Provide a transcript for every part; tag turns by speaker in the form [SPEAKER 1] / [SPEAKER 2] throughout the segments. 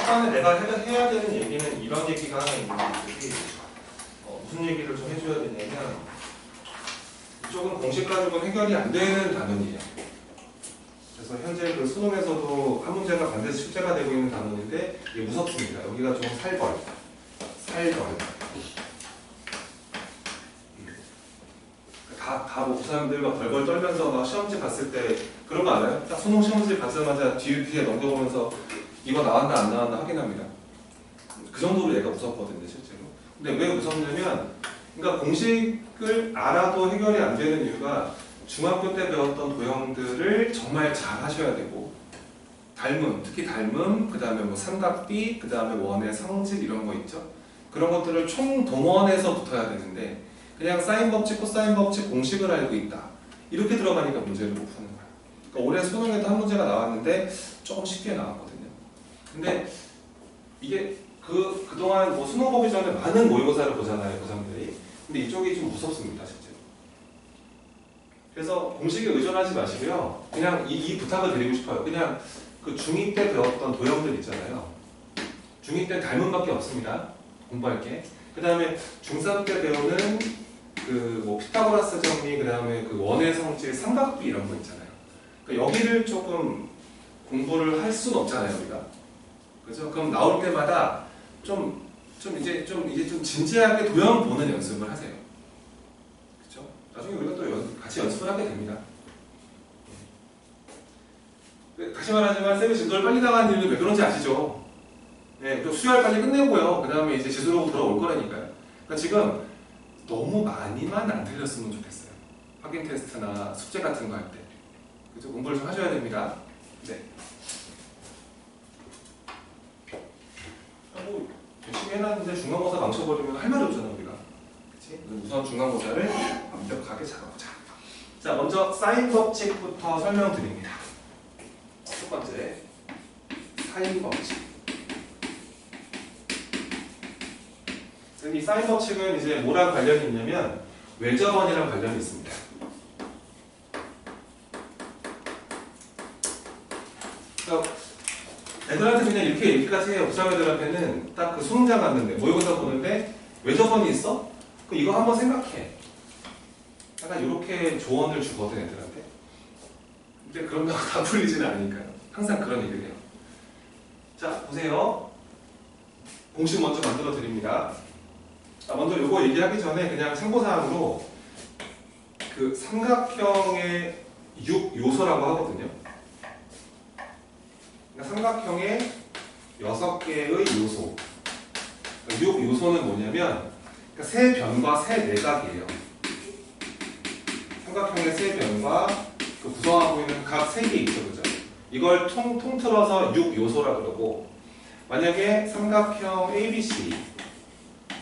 [SPEAKER 1] 초반에 내가 해야 되는 얘기는 이런 얘기가 하나 있는 거지. 무슨 얘기를 좀 해줘야 되냐면, 이쪽은 공식 가지고는 해결이 안 되는 단원이에요. 그래서 현재 그 수능에서도 한 문제가 반드시 출제가 되고 있는 단원인데 이게 무섭습니다. 여기가 좀 살벌. 뭐 부사람들과 벌벌 떨면서 막 시험지 봤을 때 그런 거 알아요? 딱 수능 시험지 봤자마자 뒤에 넘겨보면서 이거 나왔나 안 나왔나 확인합니다. 그 정도로 얘가 무섭거든요, 실제로. 근데 왜 무섭냐면, 그러니까 공식을 알아도 해결이 안 되는 이유가 중학교 때 배웠던 도형들을 정말 잘 하셔야 되고, 닮음, 특히 닮음, 그 다음에 뭐 삼각비, 그 다음에 원의 성질 이런 거 있죠. 그런 것들을 총동원해서 붙어야 되는데 그냥 사인 법칙, 코사인 법칙 공식을 알고 있다. 이렇게 들어가니까 문제를 못 푸는 거야. 그러니까 올해 수능에도 한 문제가 나왔는데 조금 쉽게 나왔거든요. 근데 이게 그동안 뭐 수능 보기 전에 많은 모의고사를 보잖아요, 고3들이. 근데 이쪽이 좀 무섭습니다, 실제로. 그래서 공식에 의존하지 마시고요. 그냥 이 부탁을 드리고 싶어요. 그냥 그 중2 때 배웠던 도형들 있잖아요. 중2 때 닮음밖에 없습니다. 공부할 게. 그 다음에 중3 때 배우는 그 뭐 피타고라스 정리, 그 다음에 그 원의 성질, 삼각비 이런 거 있잖아요. 그러니까 여기를 조금 공부를 할 수는 없잖아요, 우리가. 그죠? 그럼 나올 때마다 이제 좀 진지하게 도형 보는 연습을 하세요. 그죠? 나중에 우리가 또 같이 연습을 하게 됩니다. 다시 말하지만 쌤이 진도를 빨리 나가는 이유는 왜 그런지 아시죠? 네, 또 수요일 빨리 끝내고요. 그 다음에 이제 제수로 돌아올 거라니까요. 그러니까 지금 너무 많이만 안 틀렸으면 좋겠어요. 확인 테스트나 숙제 같은 거 할 때. 그죠? 공부를 좀 하셔야 됩니다. 네. 뭐 열심히 해놨는데 중간고사 망쳐버리면 할 말이 없잖아, 우리가. 그치? 우선 중간고사를 완벽하게 잡아보자. 자, 먼저 사인 법칙부터 설명드립니다. 첫 번째, 사인 법칙. 이 사인 법칙은 이제 뭐랑 관련이 있냐면 외접원이랑 관련이 있습니다. 그러니까 애들한테 그냥 이렇게 얘기까지 해요. 부장 애들한테는 딱 그 수능장 갔는데 모의고사 보는데 외접원이 있어? 그럼 이거 한번 생각해. 약간 이렇게 조언을 주거든, 애들한테. 근데 그런다고 다 풀리지는 않으니까요. 항상 그런 얘기를 해요. 자, 보세요. 공식 먼저 만들어 드립니다. 먼저 이거 얘기하기 전에 그냥 참고사항으로 그 삼각형의 6요소라고 하거든요. 그러니까 삼각형의 6개의 요소. 6요소는 뭐냐면 그러니까 세 변과 세 내각이에요. 삼각형의 세 변과 그 구성하고 있는 각 3개 있죠, 그죠? 이걸 통틀어서 6요소라 그러고, 만약에 삼각형 ABC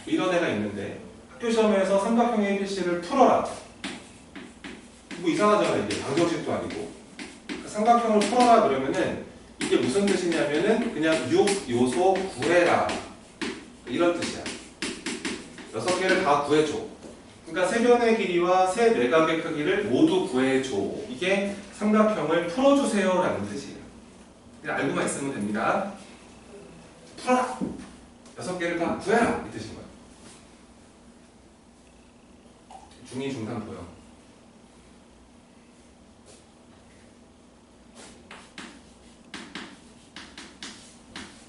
[SPEAKER 1] 이런 애가 있는데 학교 시험에서 삼각형 ABC를 풀어라. 뭐 이상하잖아요. 이게 방정식도 아니고. 삼각형을 풀어라 그러면은 이게 무슨 뜻이냐면은 그냥 6요소 구해라. 이런 뜻이야. 6개를 다 구해줘. 그러니까 세 변의 길이와 세 내각의 크기를 모두 구해줘. 이게 삼각형을 풀어주세요 라는 뜻이에요. 그냥 알고만 있으면 됩니다. 풀어라. 6개를 다 구해라. 이 뜻인 거예요. 중2, 중3 도형.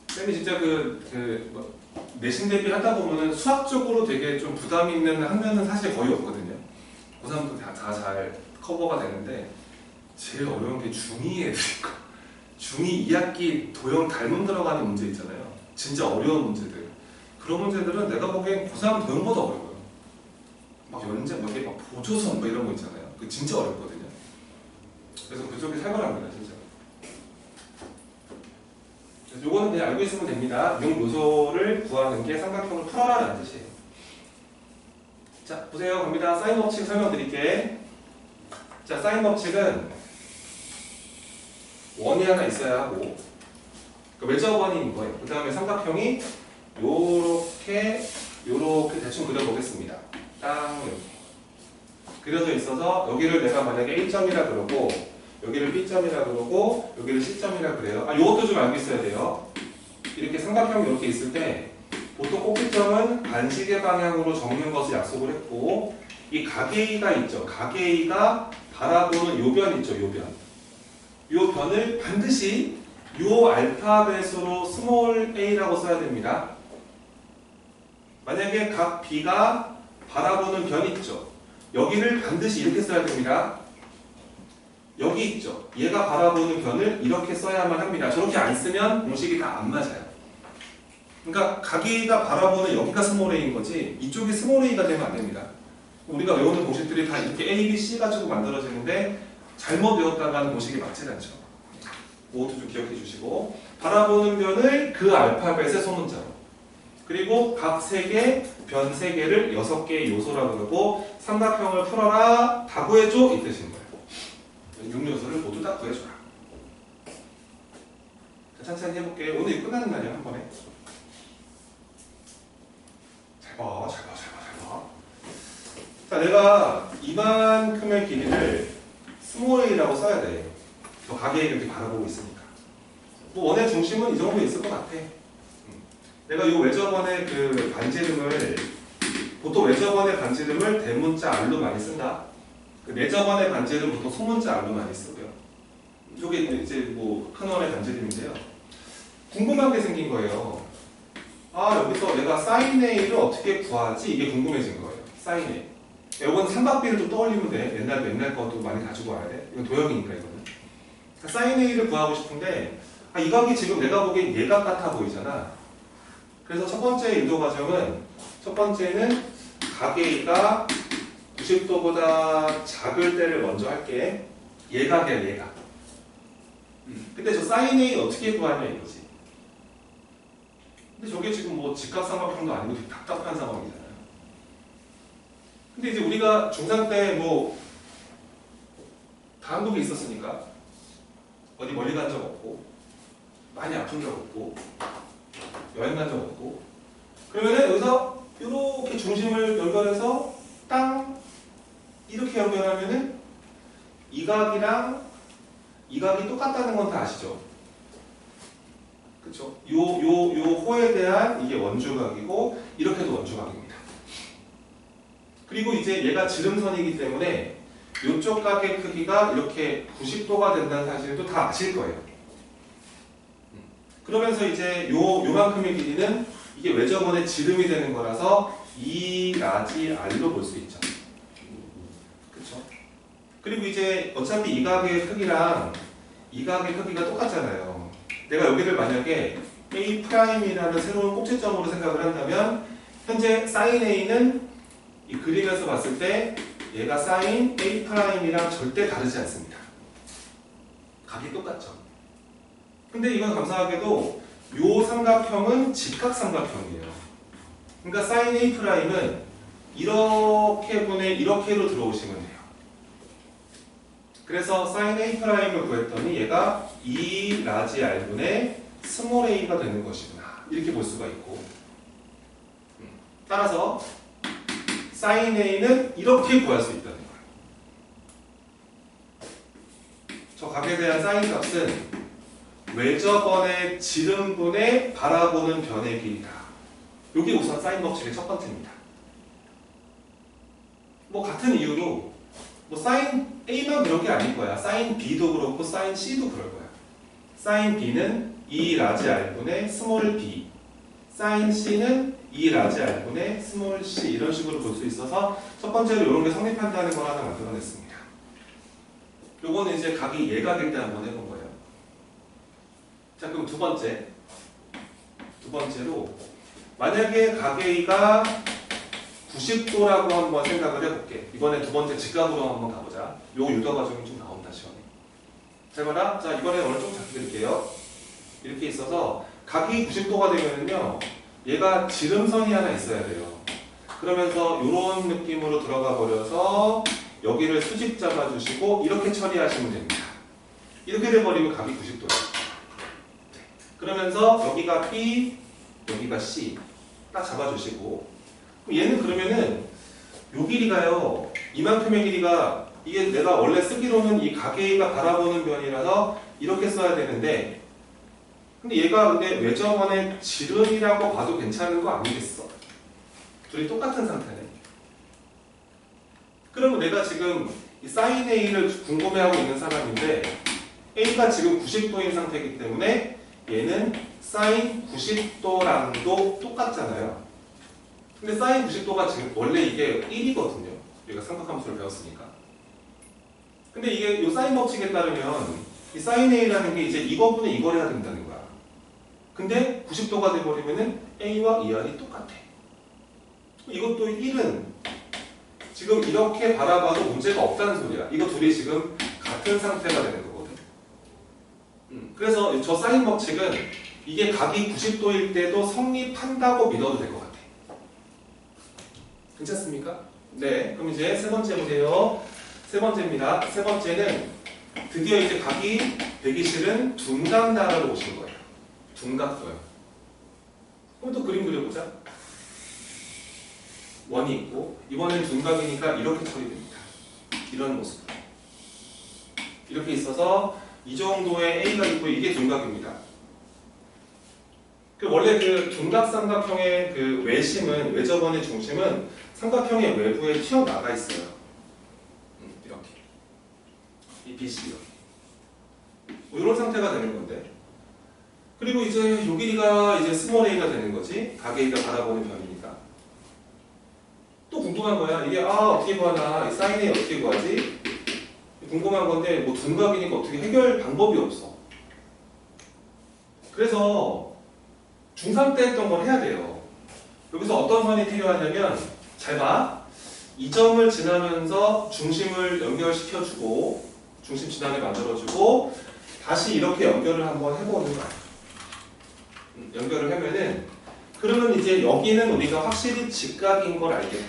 [SPEAKER 1] 쌤이 진짜 내신 대비 하다 보면은 수학적으로 되게 좀 부담 있는 학년은 사실 거의 없거든요. 고3도 다 잘 커버가 되는데 제일 어려운 게 중2 애들인 거. 중2 2학기 도형 닮음 들어가는 문제 있잖아요. 진짜 어려운 문제들. 그런 문제들은 내가 보기엔 고3 도형보다 어려워요. 막 연재, 막 보조선 뭐 이런 거 있잖아요. 그 진짜 어렵거든요. 그래서 그쪽이 살벌합니다, 진짜. 그래서 요거는 그냥 알고 있으면 됩니다. 6요소를 구하는 게 삼각형을 풀어라라는 뜻이에요. 자, 보세요. 갑니다. 사인 법칙 설명드릴게. 자, 사인 법칙은 원이 하나 있어야 하고, 외접원인 거예요. 그 다음에 삼각형이 요렇게 대충 그려보겠습니다. 딱 이렇게 그려져 있어서 여기를 내가 만약에 A점이라 그러고 여기를 B점이라 그러고 여기를 C점이라 그래요. 요것도 좀 알고 있어야 돼요. 이렇게 삼각형이 이렇게 있을 때 보통 꼭지점은 반시계 방향으로 적는 것을 약속을 했고 이 가게이가 있죠. 가게이가 바라보는 요 변 있죠. 요 변. 요 변을 반드시 요 알파벳으로 스몰 a라고 써야 됩니다. 만약에 각 b가 바라보는 변 있죠. 여기를 반드시 이렇게 써야 됩니다. 여기 있죠. 얘가 바라보는 변을 이렇게 써야만 합니다. 저렇게 안 쓰면 공식이 다 안 맞아요. 그러니까 가게이가 바라보는 여기가 스몰 a인 거지 이쪽이 스몰 a가 되면 안 됩니다. 우리가 외우는 공식들이 다 이렇게 A, B, C 가지고 만들어지는데 잘못 외웠다가는 공식이 맞지 않죠. 그것도 좀 기억해 주시고 바라보는 변을 그 알파벳의 소문자로 그리고 각 3개, 변 3개를 6개의 요소라고 그러고 삼각형을 풀어라 다 구해줘 이 뜻인 거예요. 6요소를 모두 다 구해줘라. 천천히 해볼게요. 오늘 끝나는 날이야 한 번에. 잘 봐. 자, 내가 이만큼의 길이를 스몰 a라고 써야 돼. 저 가게에 이렇게 바라보고 있으니까. 뭐 원의 중심은 이 정도 있을 것 같아. 내가 요 외접원의 그 반지름을 보통 외접원의 반지름을 대문자 R로 많이 쓴다. 그 내접원의 반지름 보통 소문자 R로 많이 쓰고요. 이게 이제 뭐 큰 원의 반지름인데요. 궁금한 게 생긴 거예요. 아 여기서 내가 사인 A를 어떻게 구하지? 이게 궁금해진 거예요. 사인 A. 이건 삼각비를 좀 떠올리면 돼. 옛날 것도 많이 가지고 와야 돼. 이건 도형이니까 이거는. 사인 A를 구하고 싶은데 이 각이 지금 내가 보기엔 얘각 같아 보이잖아. 그래서 첫 번째 인도 과정은 첫 번째는 각 A가 90도보다 작을 때를 먼저 할게. 얘각이야 얘각. 근데 저 사인 A 어떻게 구하냐 이거지. 근데 저게 지금 뭐 직각삼각형도 아니고 되게 답답한 상황이잖아요. 근데 이제 우리가 중3 때 뭐 한국에 있었으니까 어디 멀리 간 적 없고 많이 아픈 적 없고 여행 간 적 없고 그러면은 여기서 이렇게 중심을 연결해서 땅 이렇게 연결하면은 이 각이랑 이 각이 똑같다는 건 다 아시죠? 그쵸? 요 호에 대한 이게 원주각이고 이렇게도 원주각입니다. 그리고 이제 얘가 지름선이기 때문에 이쪽 각의 크기가 이렇게 90도가 된다는 사실도 다 아실 거예요. 그러면서 이제 요만큼의 길이는 이게 외접원의 지름이 되는 거라서 2 라지 R로 볼 수 있죠. 그쵸? 그리고 이제 어차피 이 각의 크기랑 이 각의 크기가 똑같잖아요. 내가 여기를 만약에 A'이라는 새로운 꼭지점으로 생각을 한다면 현재 sin A는 이 그림에서 봤을 때 얘가 sin A'이랑 절대 다르지 않습니다. 각이 똑같죠. 근데 이건 감사하게도 요 삼각형은 직각삼각형이에요. 그러니까 sin A'은 이렇게 분의 이렇게로 들어오시면 돼요. 그래서 sin A'을 구했더니 얘가 2 라지 R분의 스몰 a가 되는 것이구나. 이렇게 볼 수가 있고 따라서 sin A는 이렇게 구할 수 있다는 거예요. 저 각에 대한 sin 값은 외접원의 지름분의 바라보는 변의 길이다. 이게 우선 sin 법칙의 첫 번째입니다. 뭐 같은 이유로 뭐 sin A만 그런 게 아닐 거야. sin B도 그렇고 sin C도 그럴 거야. sin B는 2 라지 R분의 스몰 b, sin C는 2 라지 R분의 스몰 c 이런 식으로 볼 수 있어서 첫 번째로 이런 게 성립한다는 걸 하나 만들어냈습니다. 요거는 이제 각이 예각일 때 한번 해본 거예요. 자 그럼 두 번째로 만약에 각 A가 90도라고 한번 생각을 해볼게. 이번에 두 번째 직각으로 한번 가보자. 요 유도 과정이 좀 나온다 시원해. 잘 봐라. 자 이번에 오늘 좀 잡게 드릴게요. 이렇게 있어서 각이 90도가 되면은요 얘가 지름선이 하나 있어야 돼요. 그러면서 이런 느낌으로 들어가 버려서 여기를 수직 잡아주시고 이렇게 처리하시면 됩니다. 이렇게 돼버리면 각이 90도예요. 그러면서 여기가 B, 여기가 C 딱 잡아주시고 얘는 그러면은 요 길이가요 이만큼의 길이가 이게 내가 원래 쓰기로는 이 각 A가 바라보는 변이라서 이렇게 써야 되는데 근데 얘가 근데 외접원의 지름이라고 봐도 괜찮은 거 아니겠어? 둘이 똑같은 상태네. 그러면 내가 지금 이 사인 A를 궁금해하고 있는 사람인데 A가 지금 90도인 상태이기 때문에 얘는 사인 90도랑도 똑같잖아요. 근데 사인 90도가 지금 원래 이게 1이거든요. 우리가 삼각함수를 배웠으니까. 근데 이게 이 사인 법칙에 따르면 이 사인 A라는 게 이제 이거분의 이걸 해야 된다는 거야. 근데 90도가 돼버리면은 A와 ER이 똑같아. 이것도 1은 지금 이렇게 바라봐도 문제가 없다는 소리야. 이거 둘이 지금 같은 상태가 되는 거거든. 그래서 저 사인 법칙은 이게 각이 90도일 때도 성립한다고 믿어도 될 것 같아. 괜찮습니까? 네. 그럼 이제 세 번째 보세요. 세 번째입니다. 세 번째는 드디어 이제 각이 되기 싫은 둔각나라로 오신 거예요. 둔각도요. 그럼 또 그림 그려보자. 원이 있고 이번엔 둔각이니까 이렇게 처리됩니다. 이런 모습. 이렇게 있어서 이 정도의 A가 있고 이게 둔각입니다. 원래 그 둔각삼각형의 그 외심은 외접원의 중심은 삼각형의 외부에 튀어나가 있어요. 이렇게 이 빛이 이렇게 뭐 이런 상태가 되는 건데 그리고 이제 요 길이가 이제 스몰 A가 되는 거지. 각 A가 바라보는 변이니까. 또 궁금한 거야. 이게 어떻게 구하나? 이 사인 A 어떻게 구하지? 궁금한 건데 뭐 둔각이니까 어떻게 해결 방법이 없어. 그래서 중3 때 했던 걸 해야 돼요. 여기서 어떤 선이 필요하냐면 잘 봐. 이 점을 지나면서 중심을 연결시켜주고 중심 진항을 만들어주고 다시 이렇게 연결을 한번 해보는 거야. 연결을 하면은 그러면 이제 여기는 우리가 확실히 직각인 걸 알게 돼.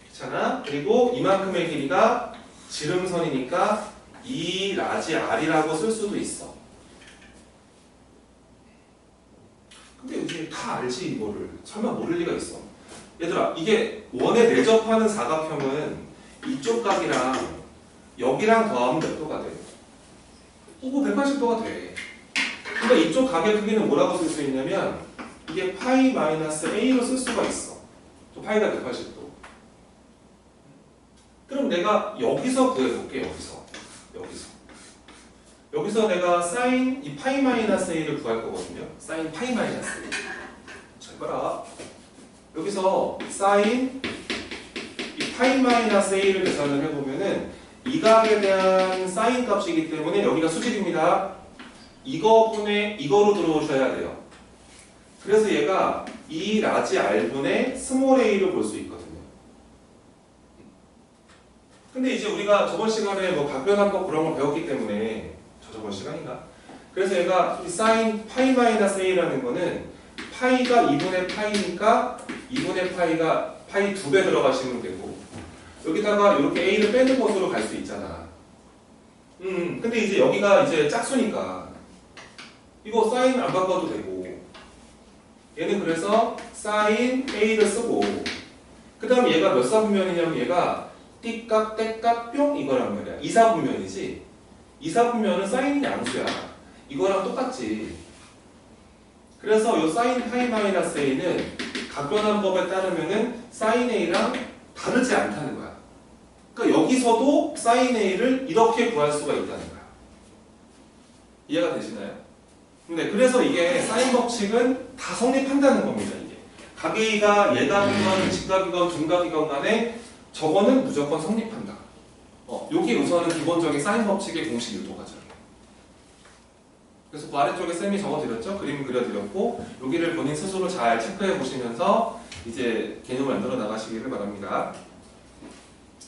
[SPEAKER 1] 그렇잖아? 그리고 이만큼의 길이가 지름선이니까 2 라지 R이라고 쓸 수도 있어. 근데 이제 다 알지 이거를. 설마 모를 리가 있어. 얘들아 이게 원에 내접하는 사각형은 이쪽 각이랑 여기랑 더하면 몇 도가 돼? 180도가 돼. 그러니까 이쪽 각의 크기는 뭐라고 쓸 수 있냐면 이게 파이 마이너스 A로 쓸 수가 있어. 또 파이가 180도. 그럼 내가 여기서 구해볼게. 여기서 내가 사인 이 파이 마이너스 A를 구할 거거든요. 사인 파이 마이너스 A. 잘 봐라. 여기서 사인 이 파이 마이너스 A를 계산을 해보면은 이 각에 대한 사인 값이기 때문에 여기가 수직입니다. 이거분의 이거로 들어오셔야 돼요. 그래서 얘가 2 라지 R분의 스몰 A로 볼 수 있거든요. 근데 이제 우리가 저번 시간에 뭐 각변환법 그런 걸 배웠기 때문에 저번 시간인가? 그래서 얘가 사인 파이 마이너스 A라는 거는 파이가 2분의 파이니까 2분의 파이가 파이 2배 들어가시면 되고 여기다가 이렇게 A를 빼는 것으로 갈 수 있잖아. 근데 이제 여기가 이제 짝수니까 이거 사인 안 바꿔도 되고 얘는 그래서 사인 A를 쓰고 그 다음 얘가 몇 사분면이냐면 얘가 띠깍 떼깍 뿅 이거란 말이야. 2사분면이지. 2사분면은 사인이 양수야. 이거랑 똑같지. 그래서 이 사인 파이 마이너스 A는 각변환법에 따르면은 사인 A랑 다르지 않다는 거야. 그러니까 여기서도 사인 A를 이렇게 구할 수가 있다는 거야. 이해가 되시나요? 네, 그래서 이게 사인 법칙은 다 성립한다는 겁니다. 이게 각 A가 예각이건 직각이건 둔각이건 간에 저거는 무조건 성립한다. 여기 우선은 기본적인 사인 법칙의 공식 유도가죠. 그래서 그 아래쪽에 쌤이 적어드렸죠. 그림 그려드렸고 여기를 본인 스스로 잘 체크해 보시면서 이제 개념을 만들어 나가시기를 바랍니다.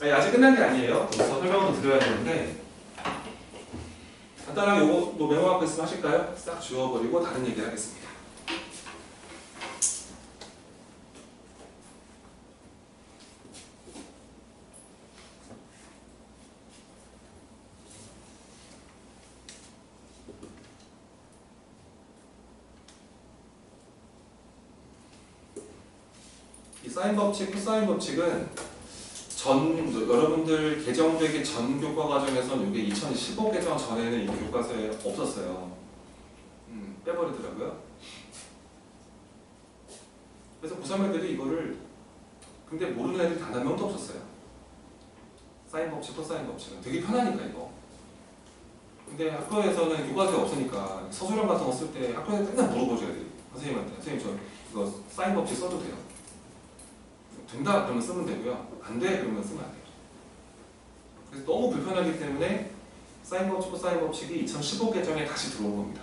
[SPEAKER 1] 아직 끝난 게 아니에요. 더 설명을 더 드려야 되는데 간단하게 이거 뭐 메모하고 있으면 하실까요? 싹 지워버리고 다른 얘기를 하겠습니다. 이 사인 법칙, 코사인 법칙은 여러분들 개정되기 전 교과 과정에서는 이게 2015 개정 전에는 이 교과서에 없었어요. 해버리더라고요. 그래서 고3 애들이 이거를 근데 모르는 애들이 단 한 명도 없었어요. 사인 법칙, 코사인 법칙은 되게 편하니까 이거. 근데 학교에서는 교과서에 없으니까 서술형 같은 거 쓸 때 학교에서 맨날 물어보셔야 돼요. 선생님한테. 선생님 저 이거 사인 법칙 써도 돼요? 된다 그러면 쓰면 되고요. 안 돼 그러면 쓰면 안 돼요. 그래서 너무 불편하기 때문에 사인 법칙, 코사인 법칙이 2015 개정에 다시 들어온 겁니다.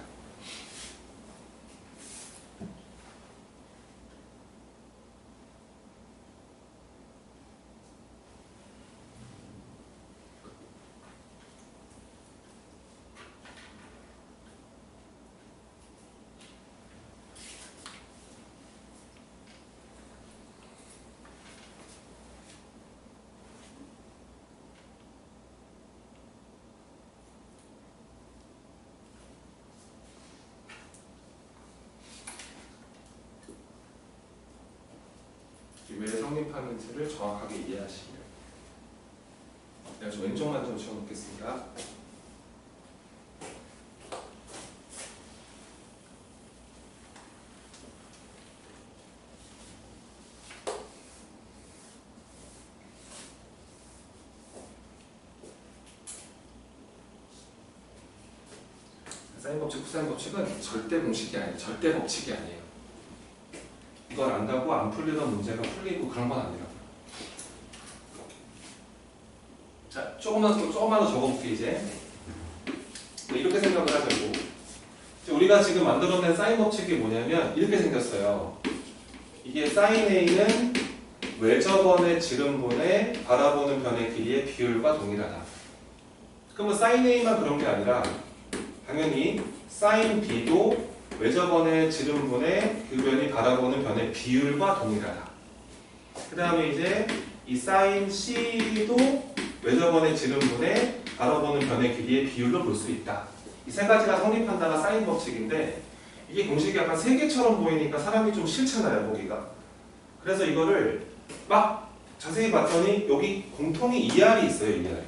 [SPEAKER 1] 왜 성립하는지를 정확하게 이해하시면. 제가 좀 왼쪽만 좀 지워놓겠습니다. 사인 법칙, 코사인 법칙은 절대 공식이 아니에요. 절대 법칙이 아니에요. 이걸 안다고 안 풀리던 문제가 풀리고 그런 건 아니라고요. 자, 조금만 더 적어볼게요, 이제. 이렇게 생각을 하자고. 우리가 지금 만들어낸 사인 법칙이 뭐냐면 이렇게 생겼어요. 이게 사인 A는 외접원의 지름분의 바라보는 변의 길이의 비율과 동일하다. 그러면 사인 A만 그런 게 아니라 당연히 사인 B도 외접원의 지름분의 그 변이 바라보는 변의 비율과 동일하다. 그 다음에 이제 이 사인 C도 외접원의 지름분의 바라보는 변의 길이의 비율로 볼 수 있다. 이 세 가지가 성립한다가 사인 법칙인데 이게 공식이 약간 세 개처럼 보이니까 사람이 좀 싫잖아요, 보기가. 그래서 이거를 막 자세히 봤더니 여기 공통이 ER이 있어요, ER이.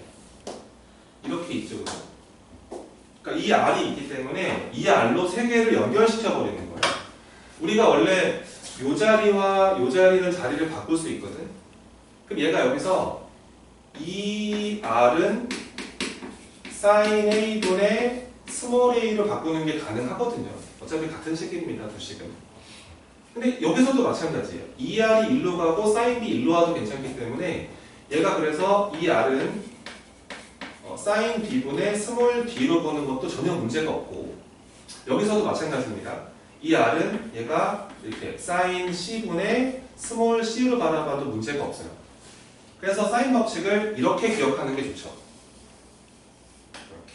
[SPEAKER 1] 이렇게 있죠, 그죠? 그러니까 이 R이 있기 때문에 이 R로 세 개를 연결시켜 버리는 거예요. 우리가 원래 요 자리와 요 자리는 자리를 바꿀 수 있거든. 그럼 얘가 여기서 이 R은 sin A분의 스몰 a로 바꾸는 게 가능하거든요. 어차피 같은 식입니다, 두 식은. 근데 여기서도 마찬가지예요. 이 R이 일로 가고 sin B 일로 와도 괜찮기 때문에 얘가 그래서 이 R은 sin B분의 스몰 b로 보는 것도 전혀 문제가 없고 여기서도 마찬가지입니다. 이 R은 얘가 이렇게 sin C분의 스몰 c로 바라봐도 문제가 없어요. 그래서 사인 법칙을 이렇게 기억하는 게 좋죠. 이렇게.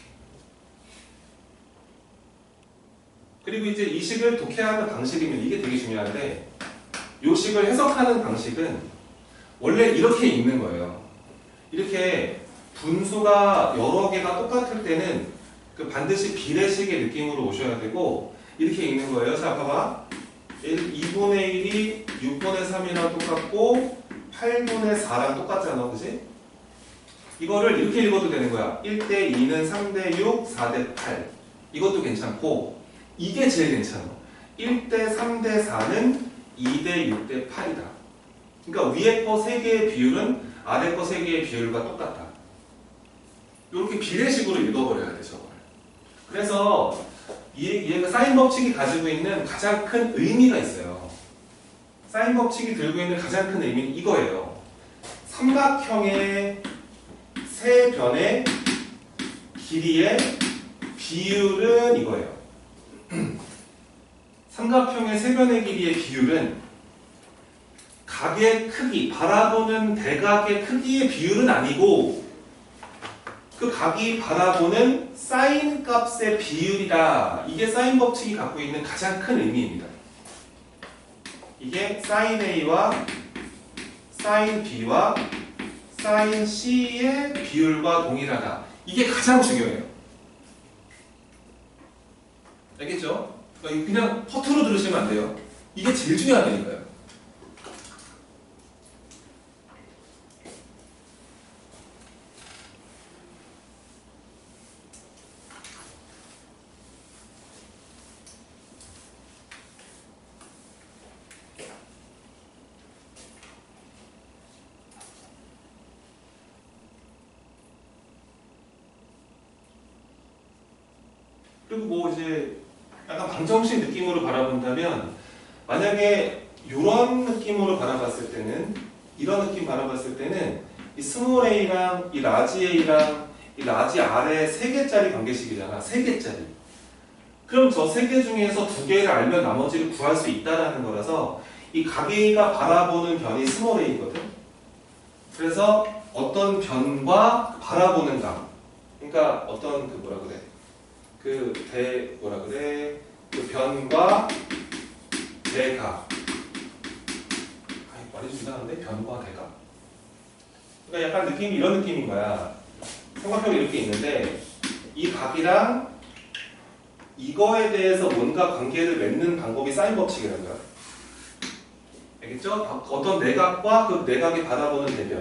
[SPEAKER 1] 그리고 이제 이 식을 독해하는 방식이면 이게 되게 중요한데 이 식을 해석하는 방식은 원래 이렇게 읽는 거예요. 이렇게 분수가 여러 개가 똑같을 때는 그 반드시 비례식의 느낌으로 오셔야 되고 이렇게 읽는 거예요. 자, 봐봐. 2분의 1이 6분의 3이랑 똑같고 8분의 4랑 똑같잖아, 그지? 이거를 이렇게 읽어도 되는 거야. 1대 2는 3대 6, 4대 8. 이것도 괜찮고 이게 제일 괜찮아. 1대 3대 4는 2대 6대 8이다. 그러니까 위에 거 3개의 비율은 아래 거 3개의 비율과 똑같다. 이렇게 비례식으로 읽어버려야 돼, 저걸. 그래서 얘가 사인 법칙이 가지고 있는 가장 큰 의미가 있어요. 사인 법칙이 들고 있는 가장 큰 의미는 이거예요. 삼각형의 세 변의 길이의 비율은 이거예요. 삼각형의 세 변의 길이의 비율은 각의 크기, 바라보는 대각의 크기의 비율은 아니고 그 각이 바라보는 사인 값의 비율이다. 이게 사인 법칙이 갖고 있는 가장 큰 의미입니다. 이게 sin A와 sin B와 sin C의 비율과 동일하다. 이게 가장 중요해요. 알겠죠? 그냥 허투루 들으시면 안 돼요. 이게 제일 중요하다니까요. 그리고 뭐 이제 약간 방정식 느낌으로 바라본다면 만약에 이런 느낌으로 바라봤을 때는 이런 느낌 바라봤을 때는 이 스몰 a랑 이 라지 a랑 이 라지 r의 3개짜리 관계식이잖아. 3개짜리. 그럼 저 3개 중에서 2개를 알면 나머지를 구할 수 있다라는 거라서 이 각 a가 바라보는 변이 스몰 a거든. 그래서 어떤 변과 바라보는 각. 그러니까 어떤 그 뭐라 그래? 뭐라 그래? 그 변과 대각. 말이 좀 이상한데? 변과 대각. 그러니까 약간 느낌이 이런 느낌인 거야. 삼각형이 이렇게 있는데 이 각이랑 이거에 대해서 뭔가 관계를 맺는 방법이 사인 법칙이라는 거야. 알겠죠? 어떤 내각과 그 내각이 바라보는 대변.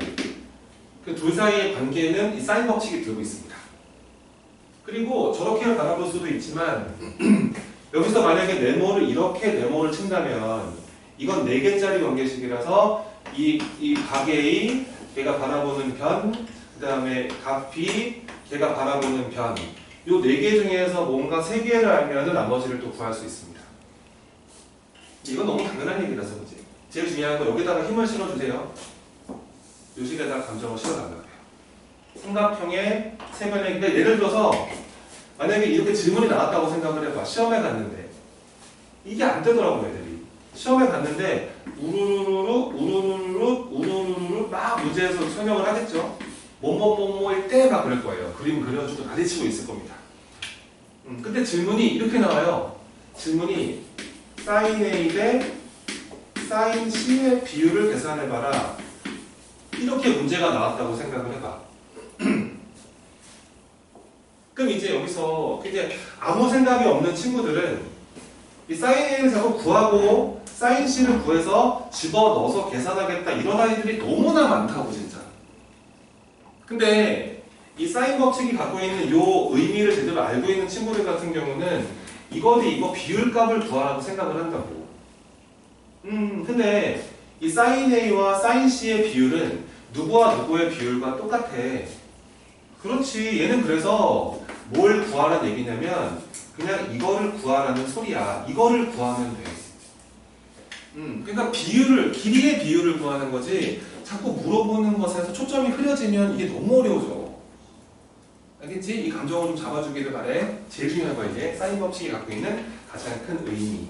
[SPEAKER 1] 그 둘 사이의 관계는 이 사인 법칙이 들고 있습니다. 그리고 저렇게 바라볼 수도 있지만 여기서 만약에 네모를 이렇게 네모를 친다면 이건 4개짜리 관계식이라서 이 각 A 걔가 바라보는 변, 그 다음에 각 B 걔가 바라보는 변, 요 4개 중에서 뭔가 3개를 알면 나머지를 또 구할 수 있습니다. 이건 너무 당연한 얘기라서 그렇지. 제일 중요한 건 여기다가 힘을 실어주세요. 요 식에다가 감정을 실어달라고 해요. 삼각형의 세변의, 근데 예를 들어서 만약에 이렇게 질문이 나왔다고 생각을 해봐. 시험에 갔는데 이게 안 되더라고요, 애들이. 시험에 갔는데 우르르르 막 문제에서 설명을 하겠죠. 뭐뭐뭐뭐일 때 막 그럴 거예요. 그림 그려주고 가르치고 있을 겁니다. 근데 질문이 이렇게 나와요. 질문이 sin A 대 sin C의 비율을 계산해봐라. 이렇게 문제가 나왔다고 생각을 해봐. 그럼 이제 여기서 이제 아무 생각이 없는 친구들은 이 sin A를 자꾸 구하고 sin C를 구해서 집어넣어서 계산하겠다 이런 아이들이 너무나 많다고 진짜. 근데 이 사인 법칙이 갖고 있는 요 의미를 제대로 알고 있는 친구들 같은 경우는 이거 비율값을 구하라고 생각을 한다고. 근데 이 sin A와 sin C의 비율은 누구와 누구의 비율과 똑같아. 그렇지. 얘는 그래서 뭘 구하라는 얘기냐면 그냥 이거를 구하라는 소리야. 이거를 구하면 돼. 그러니까 길이의 비율을 구하는 거지 자꾸 물어보는 것에서 초점이 흐려지면 이게 너무 어려워져. 알겠지? 이 감정을 좀 잡아주기를 바래. 제일 중요한 거 이게 사인 법칙이 갖고 있는 가장 큰 의미.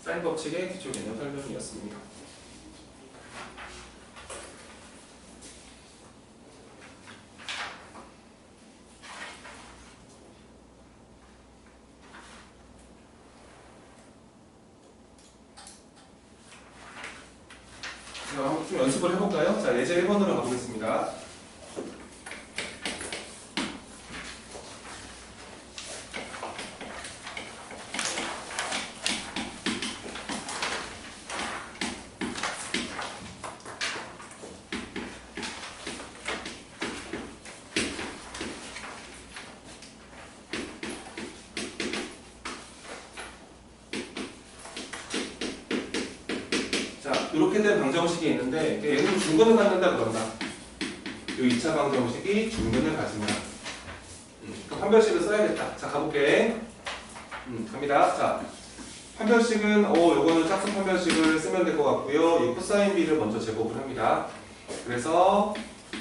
[SPEAKER 1] 사인 법칙의 기초 개념 설명이었습니다. 좀 연습을 해볼까요? 자, 예제 1번으로 가보겠습니다. 이렇게 된 방정식이 있는데 얘는 중근을 갖는다 그런다. 요 2차 방정식이 중근을 가진다. 그 판별식을 써야겠다. 자, 가볼게. 갑니다. 자, 판별식은 요거는 짝수 판별식을 쓰면 될 것 같고요. 이 코사인 B를 먼저 제곱을 합니다. 그래서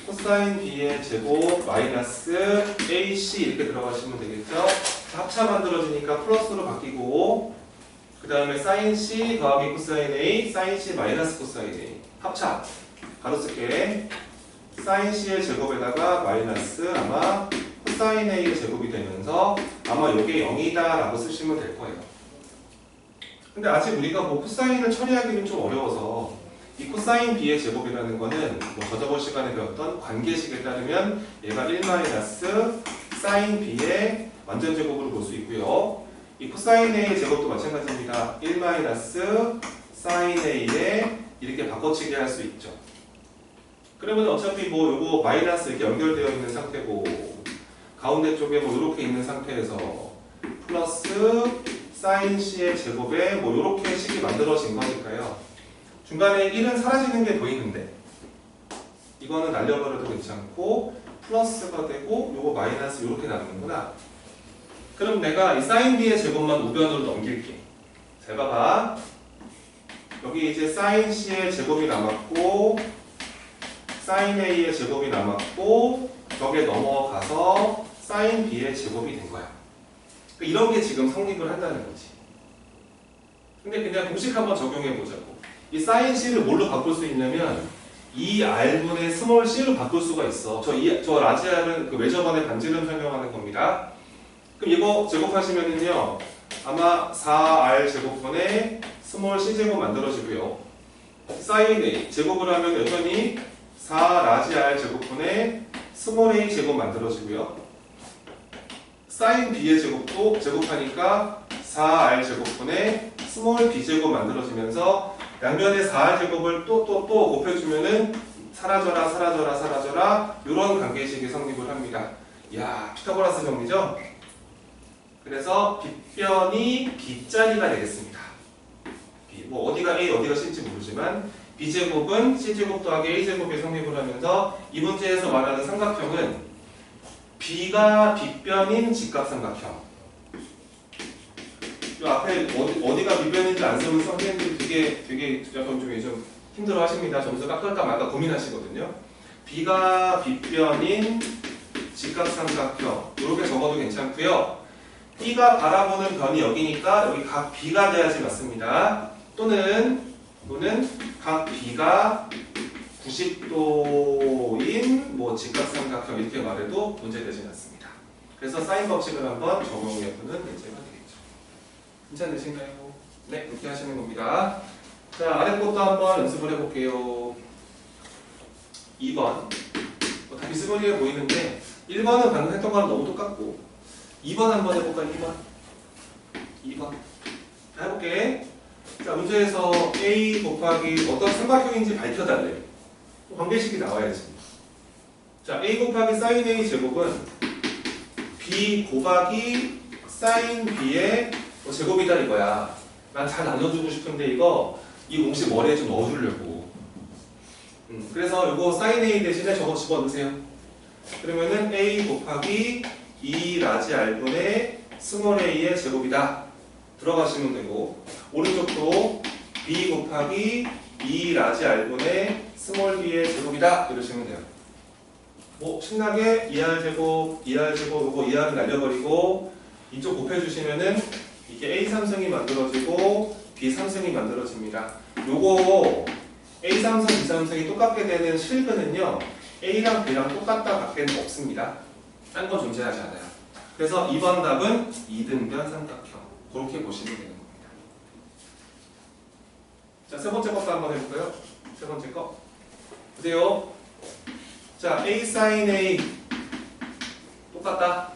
[SPEAKER 1] 코사인 B의 제곱 마이너스 AC 이렇게 들어가시면 되겠죠. 합차 만들어지니까 플러스로 바뀌고 그 다음에 sin C 더하기 코사인 A, sin C 마이너스 코사인 A 합차 가로 쓸게. sin C의 제곱에다가 마이너스 아마 코사인 A의 제곱이 되면서 아마 이게 0이다 라고 쓰시면 될 거예요. 근데 아직 우리가 뭐 코사인을 처리하기는 좀 어려워서 이 코사인 B의 제곱이라는 거는 뭐 저저번 시간에 배웠던 관계식에 따르면 얘가 1 마이너스 sin B의 완전 제곱으로 볼 수 있고요. 이 코사인 A의 제곱도 마찬가지입니다. 1 마이너스 sin A에 이렇게 바꿔치기 할 수 있죠. 그러면 어차피 뭐 요거 마이너스 이렇게 연결되어 있는 상태고 가운데 쪽에 뭐 이렇게 있는 상태에서 플러스 sin C의 제곱에 뭐 이렇게 식이 만들어진 거니까요. 중간에 1은 사라지는 게 보이는데 이거는 날려버려도 괜찮고 플러스가 되고 요거 마이너스 이렇게 나누는구나. 그럼 내가 이 sin b의 제곱만 우변으로 넘길게. 잘 봐봐. 여기 이제 sin c의 제곱이 남았고 sin a의 제곱이 남았고 저게 넘어가서 sin b의 제곱이 된 거야. 그러니까 이런 게 지금 성립을 한다는 거지. 근데 그냥 공식 한번 적용해 보자고. 이 sin c를 뭘로 바꿀 수 있냐면 이 r분의 스몰 c로 바꿀 수가 있어. 저 라지 r은 그 외접안의 반지름 설명하는 겁니다. 그럼 이거 제곱하시면은요 아마 4r 제곱분의 스몰 c 제곱 만들어지고요. sin a 제곱을 하면 여전히 4 라지 r 제곱분의 스몰 a 제곱 만들어지고요. sin b의 제곱도 제곱하니까 4r 제곱분의 스몰 b 제곱 만들어지면서 양면에 4r 제곱을 또 곱해주면은 사라져라 사라져라 사라져라 이런 관계식이 성립을 합니다. 이야 피타고라스 정리죠? 그래서 빗변이 b짜리가 되겠습니다. 뭐 어디가 a 어디가 c인지 모르지만 b제곱은 c제곱 더하기 a제곱이 성립을 하면서 이 문제에서 말하는 삼각형은 b가 빗변인 직각삼각형. 이 앞에 어디가 빗변인지 안 쓰면 선생님들이 되게 약간 좀 힘들어 하십니다. 점수 깎을까 말까 고민하시거든요. b가 빗변인 직각삼각형 이렇게 적어도 괜찮고요. b가 바라보는 변이 여기니까 여기 각 b가 돼야지 맞습니다. 또는 각 b가 90도인 뭐 직각삼각형 이렇게 말해도 문제되진 않습니다. 그래서 사인 법칙을 한번 적용해보는 문제가 되겠죠. 괜찮으신가요? 네, 이렇게 하시는 겁니다. 자, 아래 것도 한번 연습을 해볼게요. 2번 다 비스무리해 보이는데 1번은 방금 했던 거랑 너무 똑같고 2번 한번 해볼까요? 2번 자, 해볼게. 자, 문제에서 a 곱하기 어떤 삼각형인지 밝혀달래. 관계식이 나와야지. 자, a 곱하기 sin a 제곱은 b 곱하기 sin b의 제곱이다 이거야. 난 잘 나눠주고 싶은데 이 공식 머리에 좀 넣어주려고. 그래서 이거 sin a 대신에 저거 집어넣으세요. 그러면은 a 곱하기 2 라지 r분의 스몰 a의 제곱이다. 들어가시면 되고 오른쪽도 b 곱하기 2 라지 r분의 스몰 b의 제곱이다 이러시면 돼요. 뭐 신나게 2r 제곱, 2r 제곱 요거 2r을 날려버리고 이쪽 곱해주시면은 이게 a 3승이 만들어지고 b 3승이 만들어집니다. 요거 a 3승, b 3승이 똑같게 되는 실근은요 a랑 b랑 똑같다 밖에 없습니다. 딴 건 존재하지 않아요. 그래서 2번 답은 이등변 삼각형 그렇게 보시면 되는 겁니다. 자, 세 번째 것도 한번 해볼까요? 세 번째 거 보세요. 자, a sin a 똑같다.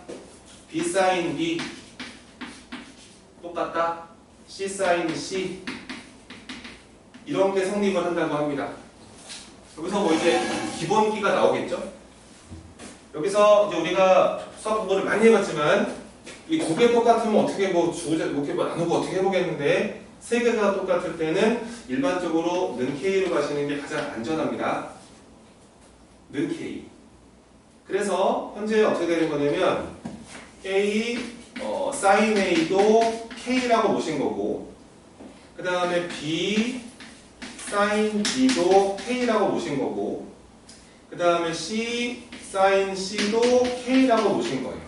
[SPEAKER 1] b sin b 똑같다. c sin c 이런 게 성립을 한다고 합니다. 여기서 뭐 이제 기본기가 나오겠죠? 여기서 이제 우리가 수학 공부를 많이 해봤지만 이 두 개 똑같으면 어떻게 뭐 주제 이렇게 나누고 어떻게 해보겠는데 세 개가 똑같을 때는 일반적으로 는 K로 가시는 게 가장 안전합니다. 는 K. 그래서 현재 어떻게 되는 거냐면 A sin A도 K라고 보신 거고 그 다음에 B sin B도 K라고 보신 거고 그 다음에 C sin C도 K라고 보신 거예요.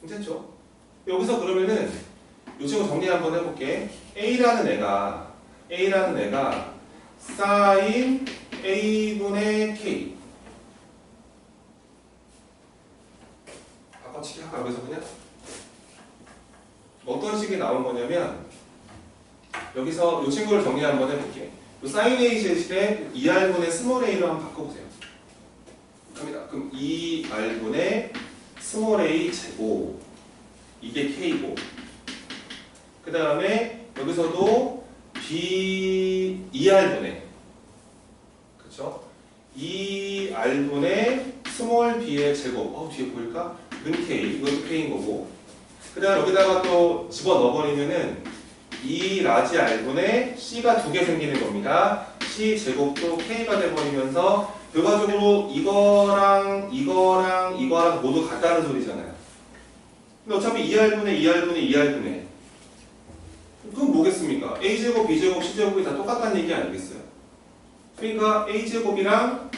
[SPEAKER 1] 괜찮죠? 여기서 그러면은 이 친구 정리 한번 해볼게. A라는 애가 sin A분의 K 바꿔치기 할까 여기서 그냥? 어떤 식이 나온 거냐면 여기서 이 친구를 정리 한번 해볼게. 이 sin A 제시대 2R분의 스몰 A로 한번 바꿔보세요. 갑니다. 그럼 2R분의 스몰 A 제곱 이게 K고 그 다음에 여기서도 B 2R분의 그쵸? 2R분의 스몰 B의 제곱 뒤에 보일까? 는 K 이것도 K인 거고 그 다음 여기다가 또 집어넣어버리면은 2 라지 R분의 C가 2개 생기는 겁니다. C 제곱도 K가 돼버리면서 결과적으로 이거랑 모두 같다는 소리잖아요. 근데 어차피 2R분의 2R분의 2R분의 그건 뭐겠습니까? A제곱, B제곱, C제곱이 다 똑같다는 얘기 아니겠어요? 그러니까 A제곱이랑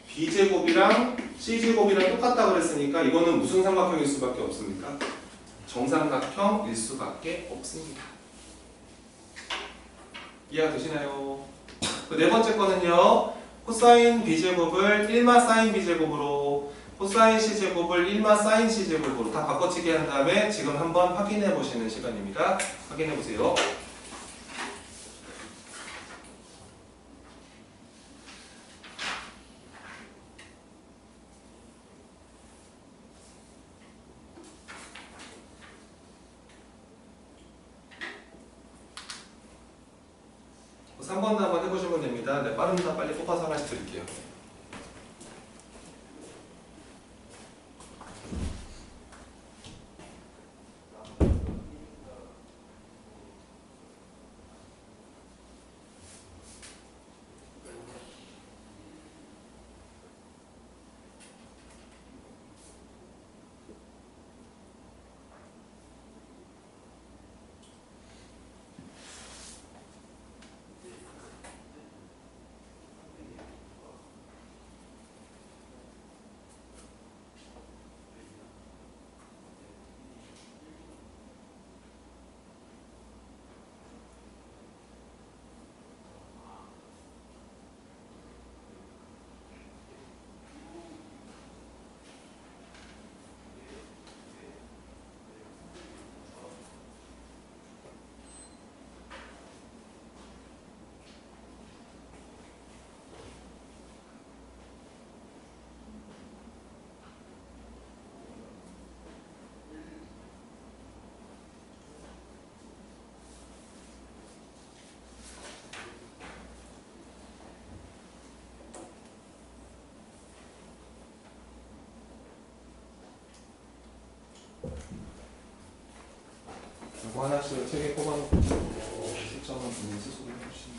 [SPEAKER 1] B제곱이랑 C제곱이랑 똑같다 그랬으니까 이거는 무슨 삼각형일 수밖에 없습니까? 정삼각형일 수밖에 없습니다. 이해가 되시나요? 그 네 번째 거는요. 코사인 B제곱을 1마 사인 B제곱으로 코사인 C제곱을 1마 사인 C제곱으로 다 바꿔치기 한 다음에 지금 한번 확인해 보시는 시간입니다. 확인해 보세요. 그 3번도 한번 해보시면 됩니다. 네, 빠릅니다. 빨리 뽑아서 하나씩 드릴게요. 이거 하나씩 책에 꼽아놓고 실점은 본인 스스로 해주시면.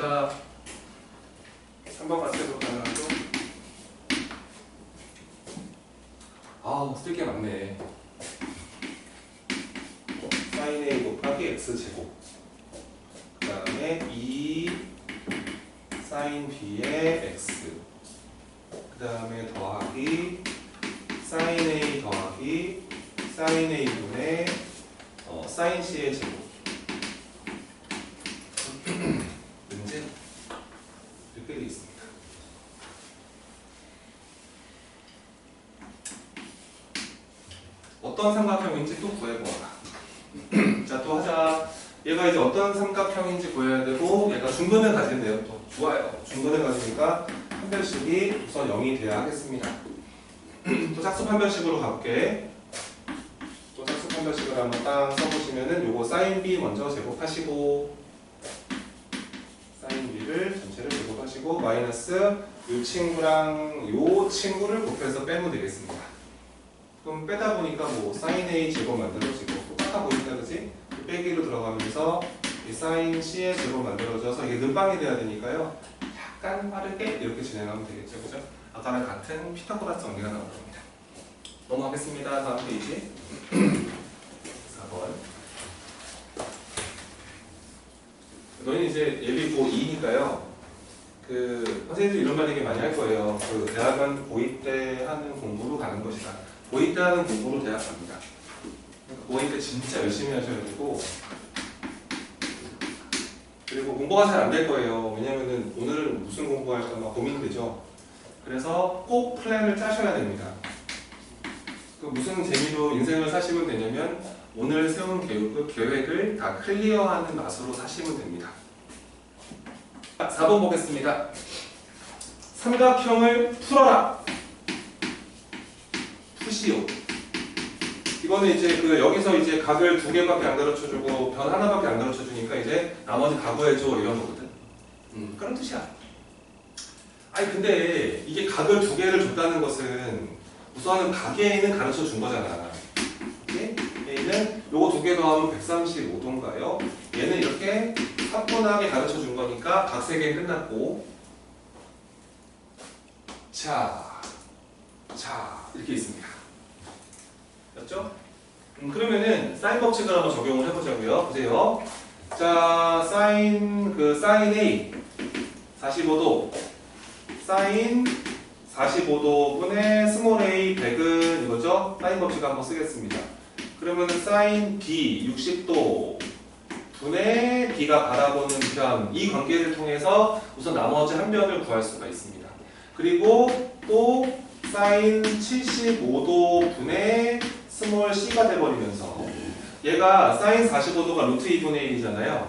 [SPEAKER 1] 됩니까? 3번 같아도 가능하죠? 쓸 게 많네. sin A 곱하기 X제곱 그 다음에 2 sin B의 X 그 다음에 더하기 sin A 더하기 sin A분의 sin C의 제곱 문제 이렇게 되어 있습니다. 어떤 삼각형인지 또 구해보아라. 자, 또 하자. 얘가 이제 어떤 삼각형인지 구해야 되고 얘가 중근을 가진대요. 또 좋아요. 중근을 가지니까 판별식이 우선 0이 돼야 하겠습니다. 또 짝수 판별식으로 가볼게. 또 짝수 판별식을 한번 딱 써보시면은 요거 sin B 먼저 제곱하시고 sin B를 전체를 제곱하시고 마이너스 요 친구랑 요 친구를 곱해서 빼면 되겠습니다. 그럼 빼다 보니까 뭐 sin A 제곱 만들어지고 똑같아 보인다, 그지? 빼기로 들어가면서 이 sin C의 제곱 만들어져서 이게 근방이 돼야 되니까요. 약간 빠르게 이렇게 진행하면 되겠죠, 그죠? 아까랑 같은 피타고라스 정리가 나올 겁니다. 넘어가겠습니다. 다음 페이지 4번. 너희는 이제 예비 고2니까요. 그 선생님들 이런 말 되게 많이 할 거예요. 그 대학은 고2 때 하는 공부로 가는 것이다. 고2 때 하는 공부로 대학 갑니다. 그러니까 고2 때 진짜 열심히 하셔야 되고, 그리고 공부가 잘 안 될 거예요. 왜냐면은 오늘은 무슨 공부할까 막 고민되죠. 그래서 꼭 플랜을 짜셔야 됩니다. 그 무슨 재미로 인생을 사시면 되냐면 오늘 세운 계획을 다 클리어하는 맛으로 사시면 됩니다. 4번 보겠습니다. 삼각형을 풀어라. 푸시오. 이거는 이제 여기서 이제 각을 2개밖에 안 가르쳐주고 변 하나밖에 안 가르쳐주니까 이제 나머지 각오해줘 이런 거거든. 그런 뜻이야. 아니 근데 이게 각을 2개를 줬다는 것은 우선은 각에는 가르쳐 준 거잖아. 오케이? 얘는 요거 2개 더하면 135도인가요? 얘는 이렇게 사뿐하게 가르쳐 준 거니까 각 3개 끝났고, 자 이렇게 있습니다. 됐죠? 그러면은 사인 법칙을 한번 적용을 해보자고요. 보세요. 자, 사인 A 45도, 사인 45도분의 스몰 a 100은 이거죠? 사인 법칙 한번 쓰겠습니다. 그러면은 사인 B 60도 분의 B가 바라보는 변, 이 관계를 통해서 우선 나머지 한 변을 구할 수가 있습니다. 그리고 또 사인 75도 분의 스몰 c가 돼버리면서 얘가 사인 45도가 루트 2분의 1이잖아요.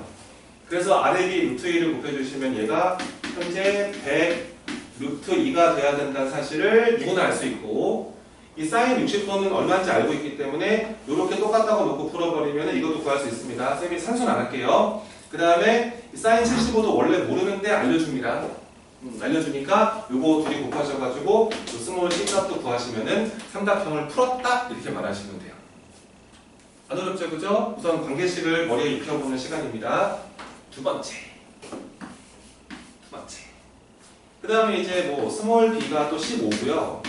[SPEAKER 1] 그래서 아래 위 루트 2를 곱해주시면 얘가 현재 100 루트 2가 돼야 된다는 사실을 누구나 알 수 있고, 이 사인 60도는 얼마인지 알고 있기 때문에 이렇게 똑같다고 놓고 풀어버리면 이것도 구할 수 있습니다. 쌤이 산수는 안 할게요. 그 다음에 사인 75도 원래 모르는데 알려줍니다. 알려주니까 요거 둘이 곱하셔가지고 요 스몰 C 값도 구하시면은 삼각형을 풀었다 이렇게 말하시면 돼요. 안 어렵죠, 그죠? 우선 관계식을 머리에 익혀보는 시간입니다. 두 번째. 그 다음에 이제 뭐 스몰 b가 또 15고요.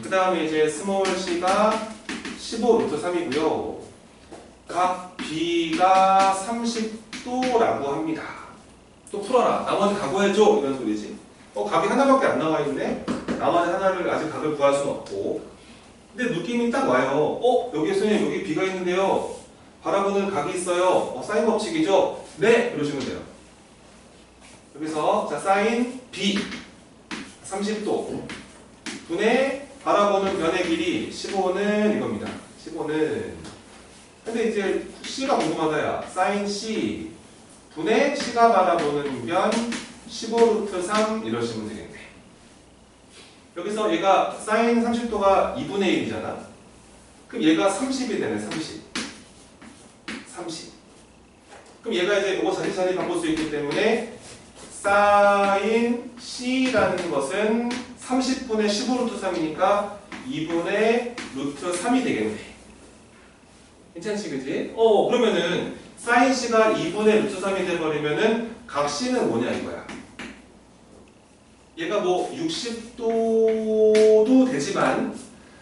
[SPEAKER 1] 그 다음에 이제 스몰 c가 15 루트 3이고요. 각 b가 30도라고 합니다. 또 풀어라. 나머지 각오해줘. 이런 소리지. 각이 하나밖에 안 나와 있네. 나머지 하나를 아직 각을 구할 수는 없고. 근데 느낌이 딱 와요. 여기 선생님 여기 b가 있는데요. 바라보는 각이 있어요. 사인 법칙이죠? 네! 이러시면 돼요. 여기서 자 사인 b 30도 분의 바라보는 변의 길이 15는 이겁니다. 15는 근데 이제 c가 궁금하다 야. 사인 c 분의 c가 바라보는 변 15 루트 3 이러시면 되겠네. 여기서 얘가 사인 30도가 2분의 1이잖아. 그럼 얘가 30이 되네. 30. 그럼 얘가 이제 이거 자리 바꿀 수 있기 때문에 사인 c라는 것은 30분의 15 루트 3이니까 2분의 루트 3이 되겠네. 괜찮지, 그지? 그러면은 사인 c가 2분의 루트 3이 돼버리면은 각 c는 뭐냐 이거야. 얘가 뭐 60도도 되지만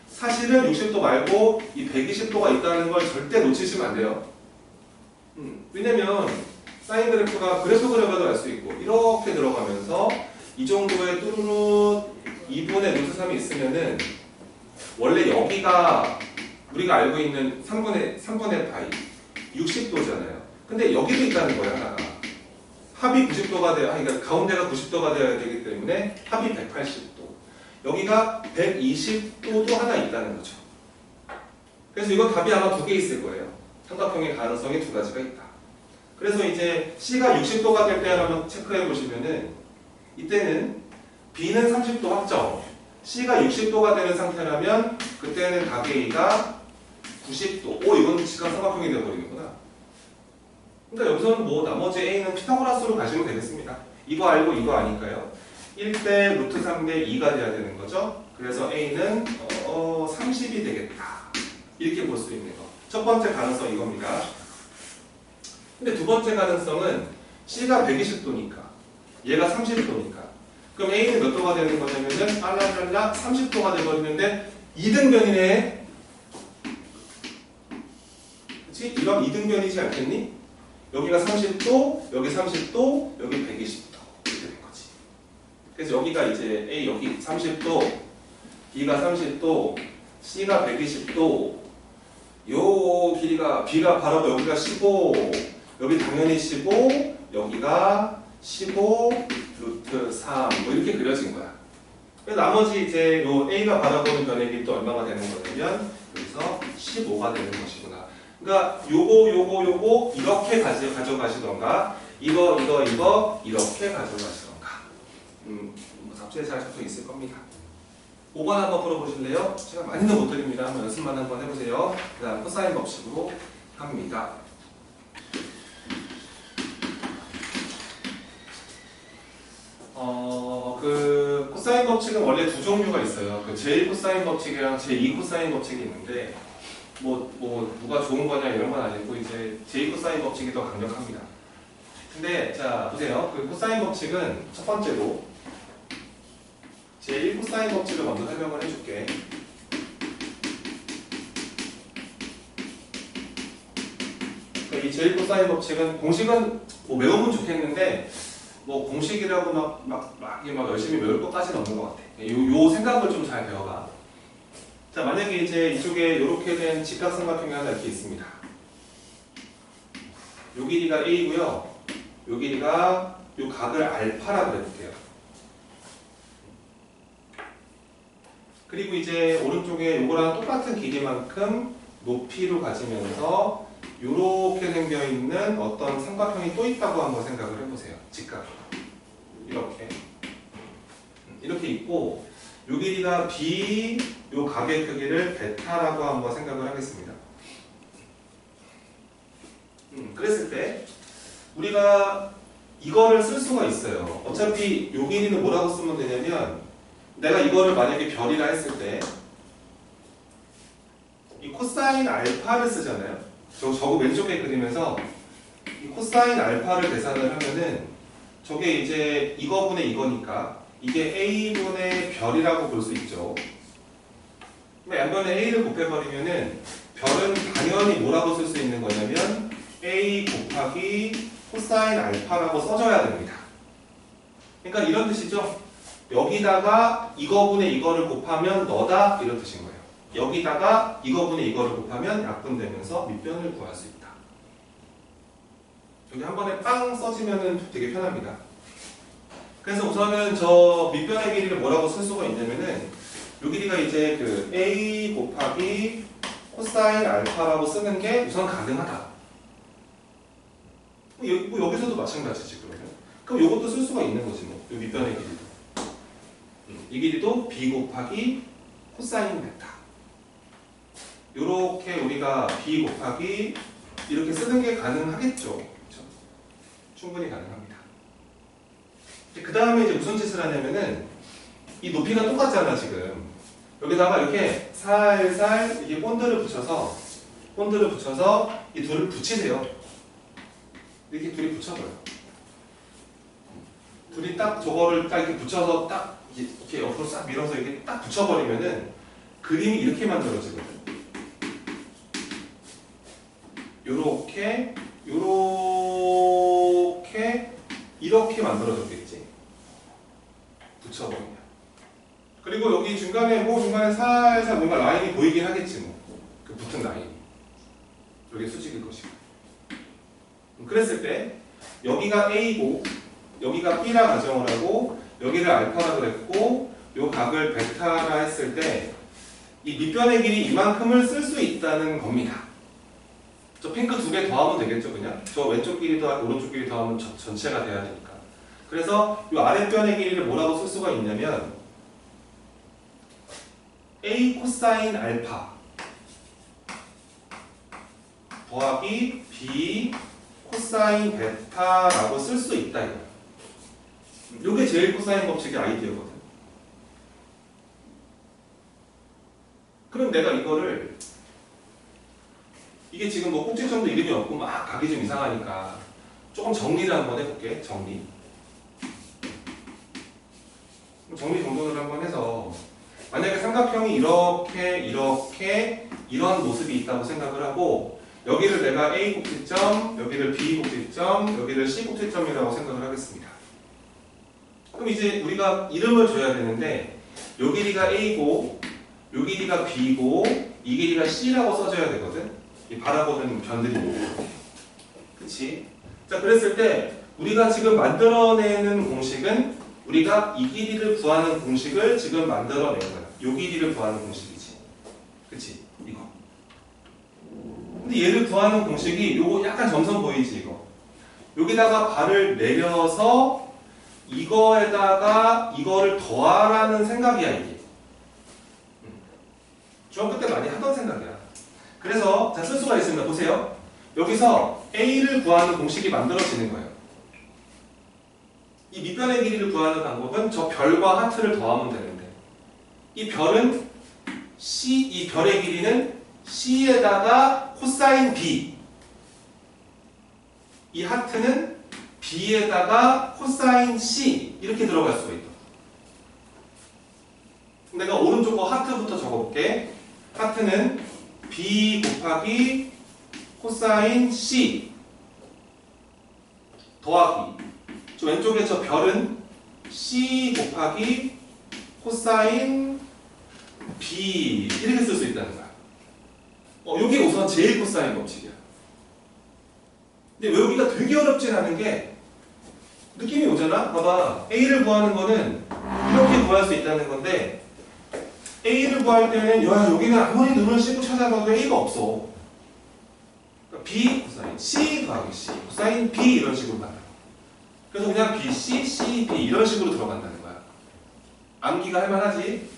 [SPEAKER 1] 사실은 60도 말고 이 120도가 있다는 걸 절대 놓치시면 안 돼요. 왜냐면 사인 그래프가 그래프 그려봐도 알 수 있고 이렇게 들어가면서 이 정도의 뚜루루 2분의 루트 3이 있으면은 원래 여기가 우리가 알고 있는 3분의 파이 60도잖아요. 근데 여기도 있다는 거야, 하나가. 합이 90도가 돼야, 그러니까 가운데가 90도가 돼야 되기 때문에 합이 180도. 여기가 120도도 하나 있다는 거죠. 그래서 이건 답이 아마 2개 있을 거예요. 삼각형의 가능성이 2가지가 있다. 그래서 이제 C가 60도가 될 때 한번 체크해 보시면은 이때는 B는 30도 확정, C가 60도가 되는 상태라면 그때는 각 A가 90도. 이건 지각 삼각형이 되어버리는구나. 그러니까 여기서는 뭐 나머지 A는 피타고라스로 가시면 되겠습니다. 이거 알고 이거 아니까요. 1대 루트 3대 2가 돼야 되는 거죠. 그래서 A는 30이 되겠다. 이렇게 볼 수 있는 거. 첫 번째 가능성 이겁니다. 근데 두 번째 가능성은 C가 120도니까 얘가 30도니까 그럼 A는 몇 도가 되는 거냐면은 빨라빨라 30도가 되버리는데 2등변이네. 그치? 이건 2등변이지 않겠니? 여기가 30도, 여기 30도, 여기 120도 이렇게 된 거지. 그래서 여기가 이제 A 여기 30도, B가 30도, C가 120도, 요 길이가 B가 바로 여기가 15, 여기 당연히 15, 여기가 15 루트 3 뭐 이렇게 그려진 거야. 나머지 이제 요 A가 바라보는 변의 길이 또 얼마가 되는 거냐면 여기서 15가 되는 것이구나. 그러니까 요거 이렇게 가져가시던가 이거 이렇게 가져가시던가. 뭐 잡지에 잘 적혀 있을 겁니다. 5번 한번 풀어보실래요? 제가 많이는 못 드립니다. 한번 연습만 한번 해보세요. 그 다음 코사인 법칙으로 합니다. 그 코사인 법칙은 원래 두 종류가 있어요. 그 제1 코사인 법칙이랑 제2 코사인 법칙이 있는데 뭐 누가 좋은 거냐 이런 건 아니고 이제 제2 코사인 법칙이 더 강력합니다. 근데 자 보세요. 그 코사인 법칙은 첫 번째로 제1 코사인 법칙을 먼저 설명을 해줄게. 그러니까 이 제1 코사인 법칙은 공식은 뭐 외우면 좋겠는데 뭐 공식이라고 막 열심히 외울 것까지는 없는 것 같아. 요 생각을 좀 잘 배워봐. 자, 만약에 이제 이쪽에 이렇게 된 직각삼각형이 하나 이렇게 있습니다. 요 길이가 A고요. 요 길이가 요 각을 알파라고 해볼게요. 그리고 이제 오른쪽에 요거랑 똑같은 길이만큼 높이로 가지면서 요렇게 생겨있는 어떤 삼각형이 또 있다고 한번 생각을 해보세요. 직각 이렇게 있고 요 길이가 B, 요 각의 크기를 베타라고 한번 생각을 하겠습니다. 그랬을 때 우리가 이거를 쓸 수가 있어요. 어차피 요 길이는 뭐라고 쓰면 되냐면 내가 이거를 만약에 별이라 했을 때 이 코사인 알파를 쓰잖아요. 저거 왼쪽에 그리면서 이 코사인 알파를 계산을 하면은 저게 이제 이거분의 이거니까 이게 A분의 별이라고 볼 수 있죠. 양변에 A를 곱해버리면은 별은 당연히 뭐라고 쓸 수 있는 거냐면 A 곱하기 코사인 알파라고 써줘야 됩니다. 그러니까 이런 뜻이죠. 여기다가 이거분의 이거를 곱하면 너다 이런 뜻인 거예요. 여기다가 이거분의 이거를 곱하면 약분되면서 밑변을 구할 수 있다. 여기 한 번에 빵 써지면은 되게 편합니다. 그래서 우선은 저 밑변의 길이를 뭐라고 쓸 수가 있냐면은 요 길이가 이제 그 A 곱하기 코사인 알파라고 쓰는 게 우선 가능하다. 뭐 여기서도 마찬가지지 그러면. 그럼 요것도 쓸 수가 있는 거지 뭐. 요 밑변의 길이도. 이 길이도 B 곱하기 코사인 베타. 요렇게 우리가 B 곱하기 이렇게 쓰는 게 가능하겠죠. 그렇죠? 충분히 가능합니다. 그 다음에 이제 무슨 짓을 하냐면은 이 높이가 똑같잖아 지금. 여기다가 이렇게 살살 이게 본드를 붙여서 이 둘을 붙이세요. 이렇게 둘이 붙여버려요. 둘이 딱 저거를 딱 이렇게 붙여서 딱 이렇게 옆으로 싹 밀어서 이렇게 딱 붙여버리면은 그림이 이렇게 만들어지거든. 이렇게 만들어졌겠지. 붙여버리면. 그리고 여기 중간에 살살 뭔가 라인이 보이긴 하겠지 뭐. 그 붙은 라인이. 여기 수직일 것이고. 그랬을 때 여기가 A고 여기가 B라 가정을 하고 여기를 알파라 그랬고 요 각을 베타라 했을 때 이 밑변의 길이 이만큼을 쓸 수 있다는 겁니다. 저 핑크 두 개 더하면 되겠죠 그냥? 저 왼쪽 길이 더하고 오른쪽 길이 더하면 전체가 돼야 되니까. 그래서 이 아랫변의 길이를 뭐라고 쓸 수가 있냐면 A 코사인 알파 더하기 B 코사인 베타라고 쓸 수 있다 이거. 요게 제일 코사인 법칙의 아이디어거든. 그럼 내가 이거를 이게 지금 뭐 꼭지점도 이름이 없고 막 가기 좀 이상하니까 조금 정리를 한번 해볼게. 정리 정돈을 한번 해서 만약에 삼각형이 이렇게 이런 모습이 있다고 생각을 하고 여기를 내가 A 꼭지점, 여기를 B 꼭지점, 여기를 C 꼭지점이라고 생각을 하겠습니다. 그럼 이제 우리가 이름을 줘야 되는데 요 길이가 A고 요 길이가 B고 이 길이가 C라고 써줘야 되거든. 이 바라보는 변들이 이렇게. 그치? 자, 그랬을 때 우리가 지금 만들어내는 공식은 우리가 이 길이를 구하는 공식을 지금 만들어낸 거야. 요 길이를 구하는 공식이지. 그치? 이거. 근데 얘를 구하는 공식이 요거 약간 점선 보이지 이거. 여기다가 발을 내려서 이거에다가 이거를 더하라는 생각이야 이게. 중학교 때 많이 하던 생각이야. 그래서 자, 쓸 수가 있습니다. 보세요. 여기서 A를 구하는 공식이 만들어지는 거예요. 이 밑변의 길이를 구하는 방법은 저 별과 하트를 더하면 되는데 이 별은 C, 이 별의 길이는 C에다가 코사인 B, 이 하트는 B에다가 코사인 C 이렇게 들어갈 수가 있다. 내가 오른쪽 거 하트부터 적어볼게. 하트는 B 곱하기 코사인 C 더하기 저 왼쪽에 저 별은 C 곱하기 코사인 B 이렇게 쓸 수 있다는 거야. 이게 우선 제일 코사인 법칙이야. 근데 외우기가 되게 어렵진 않은 게 느낌이 오잖아? 봐봐. A를 구하는 거는 이렇게 구할 수 있다는 건데 A를 구할 때는 여기는 아무리 눈을 씻고 찾아봐도 A가 없어. 그러니까 B 코사인 C 더하기 C 코사인 B 이런 식으로 나와. 그래서 그냥 B, C, C, B 이런 식으로 들어간다는 거야. 암기가 할만하지?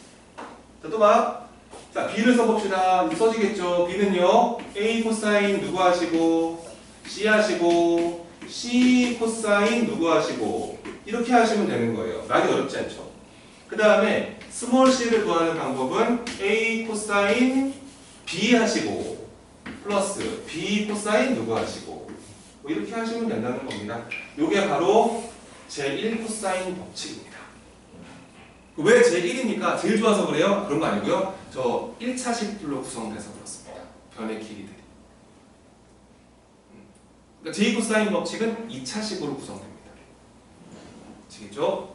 [SPEAKER 1] 자, 또 봐. 자, B를 써봅시다. 써지겠죠? B는요, A 코사인 누구 하시고, C 하시고, C 코사인 누구 하시고, 이렇게 하시면 되는 거예요. 많이 어렵지 않죠? 그 다음에 스몰 c를 구하는 방법은 A 코사인 B 하시고, 플러스 B 코사인 누구 하시고, 뭐 이렇게 하시면 된다는 겁니다. 이게 바로 제1 코사인 법칙입니다. 왜 제1입니까? 제일 좋아서 그래요? 그런 거 아니고요. 저 1차식들로 구성돼서 그렇습니다. 변의 길이들이. 그러니까 제2 코사인 법칙은 2차식으로 구성됩니다. 아시겠죠?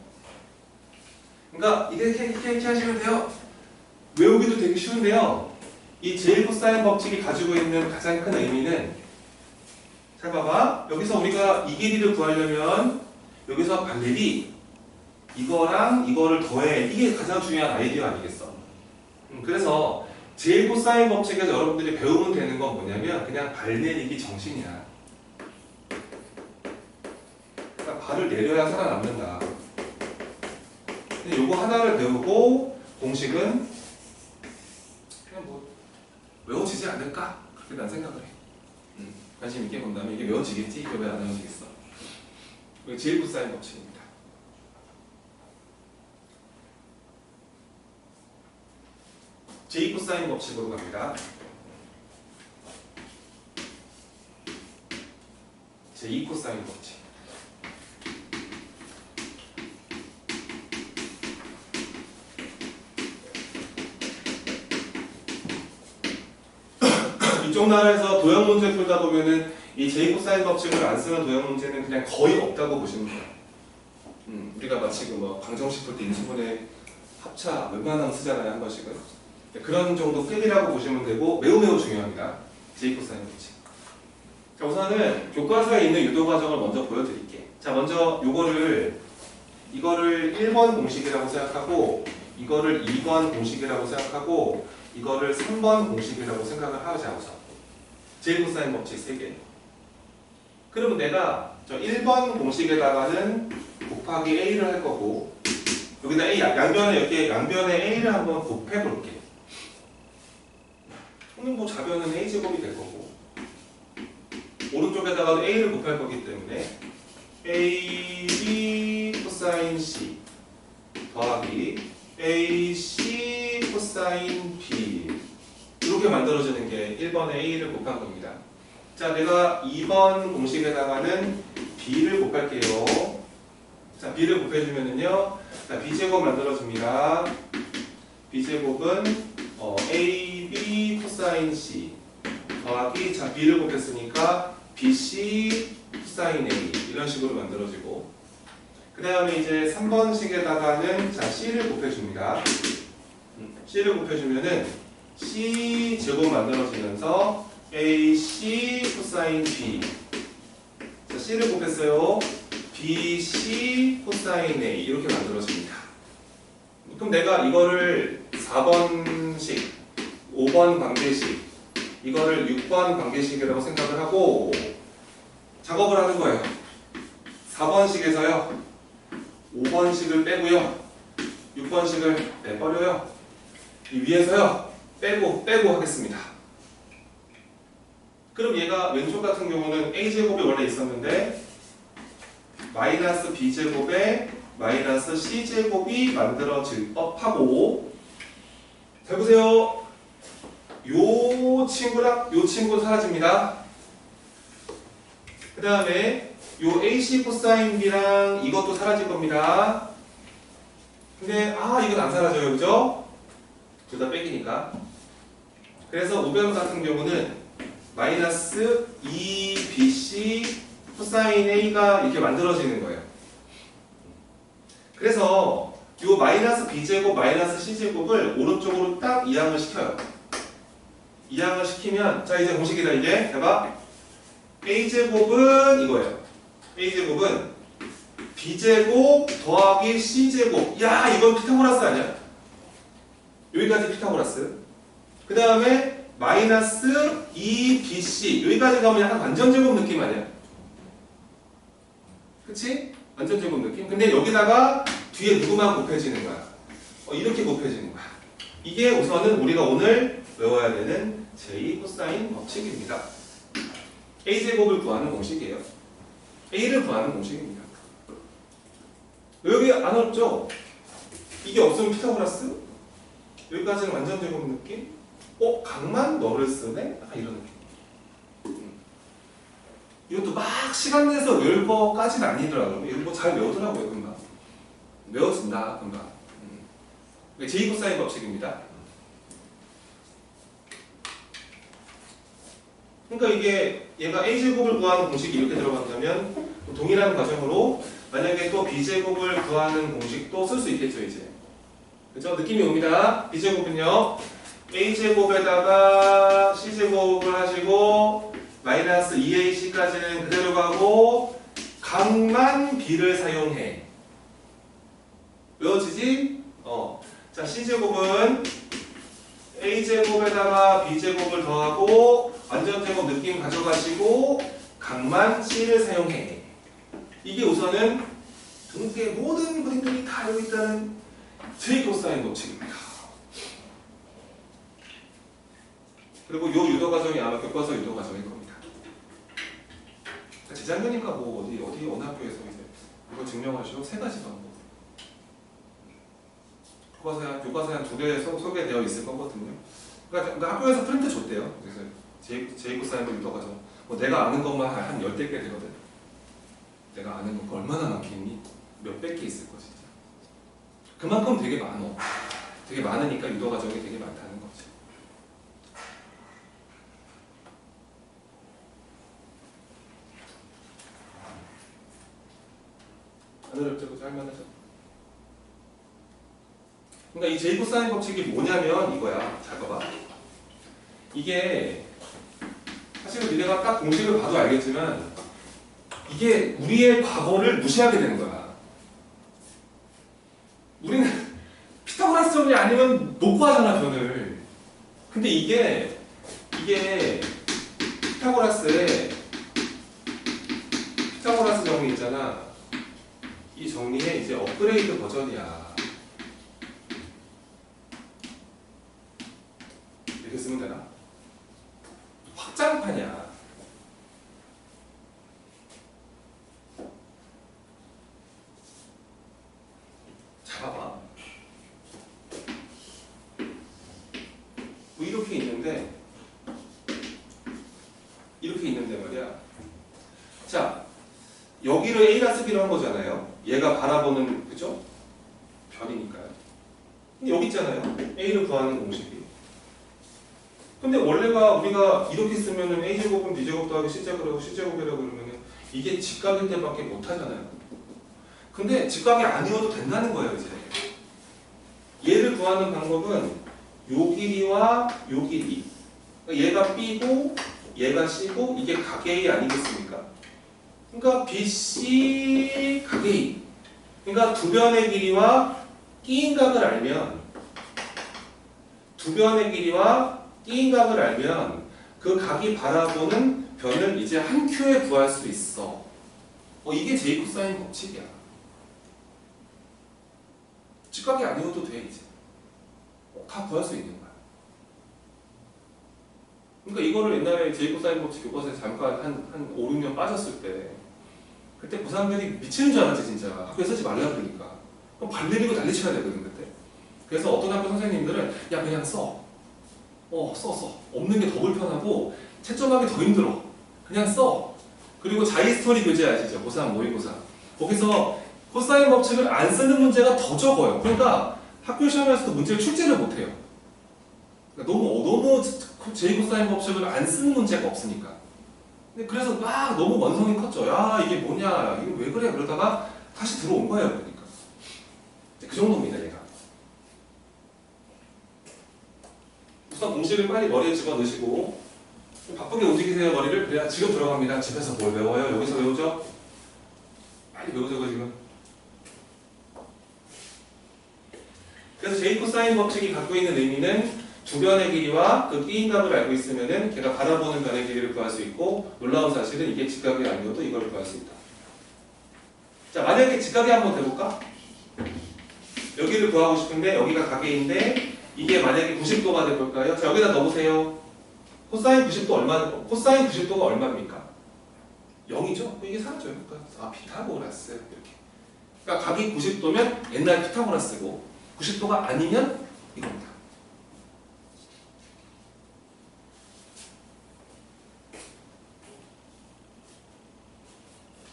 [SPEAKER 1] 그러니까 이렇게 하시면 돼요. 외우기도 되게 쉬운데요. 이 제1 코사인 법칙이 가지고 있는 가장 큰 의미는 잘 봐봐. 여기서 우리가 이 길이를 구하려면 여기서 반대비 이거랑 이거를 더해. 이게 가장 중요한 아이디어 아니겠어? 그래서 제일 코사인 법칙에서 여러분들이 배우면 되는 건 뭐냐면 그냥 발 내리기 정신이야. 그러니까 발을 내려야 살아남는다. 근데 요거 하나를 배우고 공식은 그냥 뭐 외워지지 않을까? 그렇게 난 생각을 해. 관심 있게 본다면 이게 외워지겠지? 이게 왜 안 외워지겠어? 이게 제일 코사인 법칙입니다. 제2 코사인 법칙으로 갑니다. 제2 코사인 법칙. 이쪽 나라에서 도형 문제 풀다 보면은 이 제2 코사인 법칙을 안 쓰는 도형 문제는 그냥 거의 없다고 보시면 돼요. 우리가 마치 뭐 방정식 풀 때 인수분해 합차 웬만하면 쓰잖아요, 한 번씩은. 그런 정도 급이라고 보시면 되고 매우 중요합니다. 제2 코사인 법칙. 자, 우선은 교과서에 있는 유도 과정을 먼저 보여드릴게. 자, 먼저 이거를 1번 공식이라고 생각하고 이거를 2번 공식이라고 생각하고 이거를 3번 공식이라고 생각을 하자 우선. 제1 코사인 법칙 3개. 그러면 내가 저 1번 공식에다가는 곱하기 A를 할 거고 여기다 A 양변에 A를 한번 곱해 볼게. 또는 뭐 좌변은 A제곱이 될 거고 오른쪽에다가도 A를 곱할 거기 때문에 AB 코사인 C 더하기 AC 코사인 B 이렇게 만들어지는 게 1번에 A를 곱한 겁니다. 자, 내가 2번 공식에다가는 B를 곱할게요. 자, B를 곱해주면은요, 자, B제곱 만들어집니다. B제곱은 AB 코사인 C 더하기, 자, B를 곱했으니까 BC 코사인 A 이런 식으로 만들어지고 그 다음에 이제 3번식에다가는 자, C를 곱해줍니다. C를 곱해주면은 C 제곱 만들어지면서 AC 코사인 B. 자, C를 곱했어요. BC 코사인 A 이렇게 만들어집니다. 그럼 내가 이거를 4번식, 5번 관계식, 이거를 6번 관계식이라고 생각을 하고 작업을 하는 거예요. 4번식에서요 5번식을 빼고요 6번식을 내버려요. 이 위에서요 빼고 하겠습니다. 그럼 얘가 왼쪽 같은 경우는 a제곱이 원래 있었는데 마이너스 b제곱에 마이너스 c제곱이 만들어질 법하고, 잘 보세요. 요 친구랑 요 친구 사라집니다. 그 다음에 요 AC 코사인 B랑 이것도 사라질 겁니다. 근데 이건 안 사라져요, 그죠? 둘 다 빼기니까. 그래서 우변 같은 경우는 마이너스 2BC 코사인 A가 이렇게 만들어지는 거예요. 그래서 요 마이너스 B제곱 마이너스 C제곱을 오른쪽으로 딱 이항을 시켜요. 이항을 시키면, 자 이제 공식이다. 이제 해봐. A제곱은 이거예요. A제곱은 B제곱 더하기 C제곱. 야, 이건 피타고라스 아니야? 여기까지 피타고라스. 그 다음에 마이너스 2BC. 여기까지 가면 약간 완전제곱 느낌 아니야? 그치? 완전제곱 느낌? 근데 여기다가 뒤에 누구만 곱해지는 거야? 이렇게 곱해지는 거야. 이게 우선은 우리가 오늘 외워야 되는 제2코사인 법칙입니다. A제곱을 구하는 공식이에요. A를 구하는 공식입니다. 여기 안 어렵죠? 이게 없으면 피타고라스? 여기까지는 완전제곱 느낌? 각만 너를 쓰네? 이런 느낌. 이것도 막 시간 내서 외울 거까지는 아니더라고요. 이거 잘 외우더라고요, 금방. 외워진다, 금방. 제2코사인 법칙입니다. 그러니까 이게 얘가 A제곱을 구하는 공식이 이렇게 들어간다면 동일한 과정으로 만약에 또 B제곱을 구하는 공식도 쓸 수 있겠죠, 이제. 그죠? 느낌이 옵니다. B제곱은요, A제곱에다가 C제곱을 하시고 마이너스 2AC까지는 그대로 가고 각만 B를 사용해. 외워지지? 자, C제곱은 A제곱에다가 B제곱을 더하고 완전제곱 느낌 가져가시고 각만 C를 사용해. 이게 우선은 등수의 모든 그림들이 다 알고 있다는 제2코사인 법칙입니다. 그리고 요 유도 과정이 아마 교과서 유도 과정일 겁니다. 재작년인가 어디 어느 학교에서 이제 이거 증명하시고 세 가지 방법. 교과서에 한 2개 소개되어 있을 거거든요. 그러니까 학교에서 프린트 줬대요. 그래서 제2코사인 유도 과정. 내가 아는 것만 한 10개 되거든. 내가 아는 거 얼마나 많겠니? 몇백 개 있을 거 진짜. 그만큼 되게 많어. 되게 많으니까 유도 과정이 되게 많다는 거지. 안 어렵죠? 그죠? 할만하죠? 그러니까 이 제2코사인 법칙이 뭐냐면 이거야. 잘 봐봐. 이게 사실은 니네가 딱 공식을 봐도 알겠지만 이게 우리의 과거를 무시하게 되는 거야. 우리는 피타고라스 정리 아니면 못 구하잖아, 변을. 근데 이게 피타고라스 정리 있잖아. 이 정리의 이제 업그레이드 버전이야. 이렇게 쓰면 되나? 확장판이야. 잡아봐. 뭐 이렇게 있는데 말이야. 자, 여기를 A라 쓰기로 한 거잖아요. 얘가 바라보는, 그죠? 별이니까요. 근데 여기 있잖아요. A를 구하는 공식이. 근데 원래가 우리가 이렇게 쓰면은 A제곱은 B제곱 더하기 C제곱이라고 C제곱이라고 그러면은 이게 직각일 때밖에 못 하잖아요. 근데 직각이 아니어도 된다는 거예요, 이제. 얘를 구하는 방법은 요 길이와 요 길이. 그러니까 얘가 B고 얘가 C고 이게 각의 아니겠습니까? 그러니까 BC 각이 그러니까 두 변의 길이와 끼인 각을 알면 두 변의 길이와 끼인 각을 알면 그 각이 바라보는 변을 이제 한 큐에 구할 수 있어. 이게 제이 코사인 법칙이야. 직각이 아니어도 돼 이제. 다 구할 수 있는 거야. 그러니까 이거를 옛날에 제이 코사인 법칙 교과서에 잠깐 한 5, 6년 빠졌을 때 그때 고3들이 미치는 줄 알았지 진짜. 학교에 쓰지 말라 그러니까. 그럼 발 내리고 난리 쳐야 되거든 그때. 그래서 어떤 학교 선생님들은 야 그냥 써. 써. 없는 게 더 불편하고 채점하기 더 힘들어. 그냥 써. 그리고 자이스토리 교재 아시죠? 고3 모의고사. 거기서 코사인 법칙을 안 쓰는 문제가 더 적어요. 그러니까 학교 시험에서도 문제를 출제를 못해요. 그러니까 너무 제이코사인 법칙을 안 쓰는 문제가 없으니까. 근데 그래서 막 너무 원성이 컸죠. 야 이게 뭐냐, 이게 왜 그래? 그러다가 다시 들어온 거예요. 그러니까 그 정도입니다, 얘가. 우선 공식을 빨리 머리에 집어넣으시고 좀 바쁘게 움직이세요, 머리를. 그래야 지금 들어갑니다. 집에서 뭘 외워요? 여기서 외우죠? 빨리 외우자고 지금. 그래서 제이코사인 법칙이 갖고 있는 의미는 두 변의 길이와 그 끼인 값을 알고 있으면은 걔가 바라보는 변의 길이를 구할 수 있고, 놀라운 사실은 이게 직각이 아니어도 이걸 구할 수 있다. 자, 만약에 직각이 한번 돼볼까? 여기를 구하고 싶은데 여기가 각인데 이게 만약에 90도가 돼볼까요? 자, 여기다 넣어보세요. 코사인 90도가 얼마입니까? 0이죠? 이게 사라져요. 그러니까 피타고라스 이렇게. 그러니까 각이 90도면 옛날 피타고라스고 90도가 아니면 이겁니다.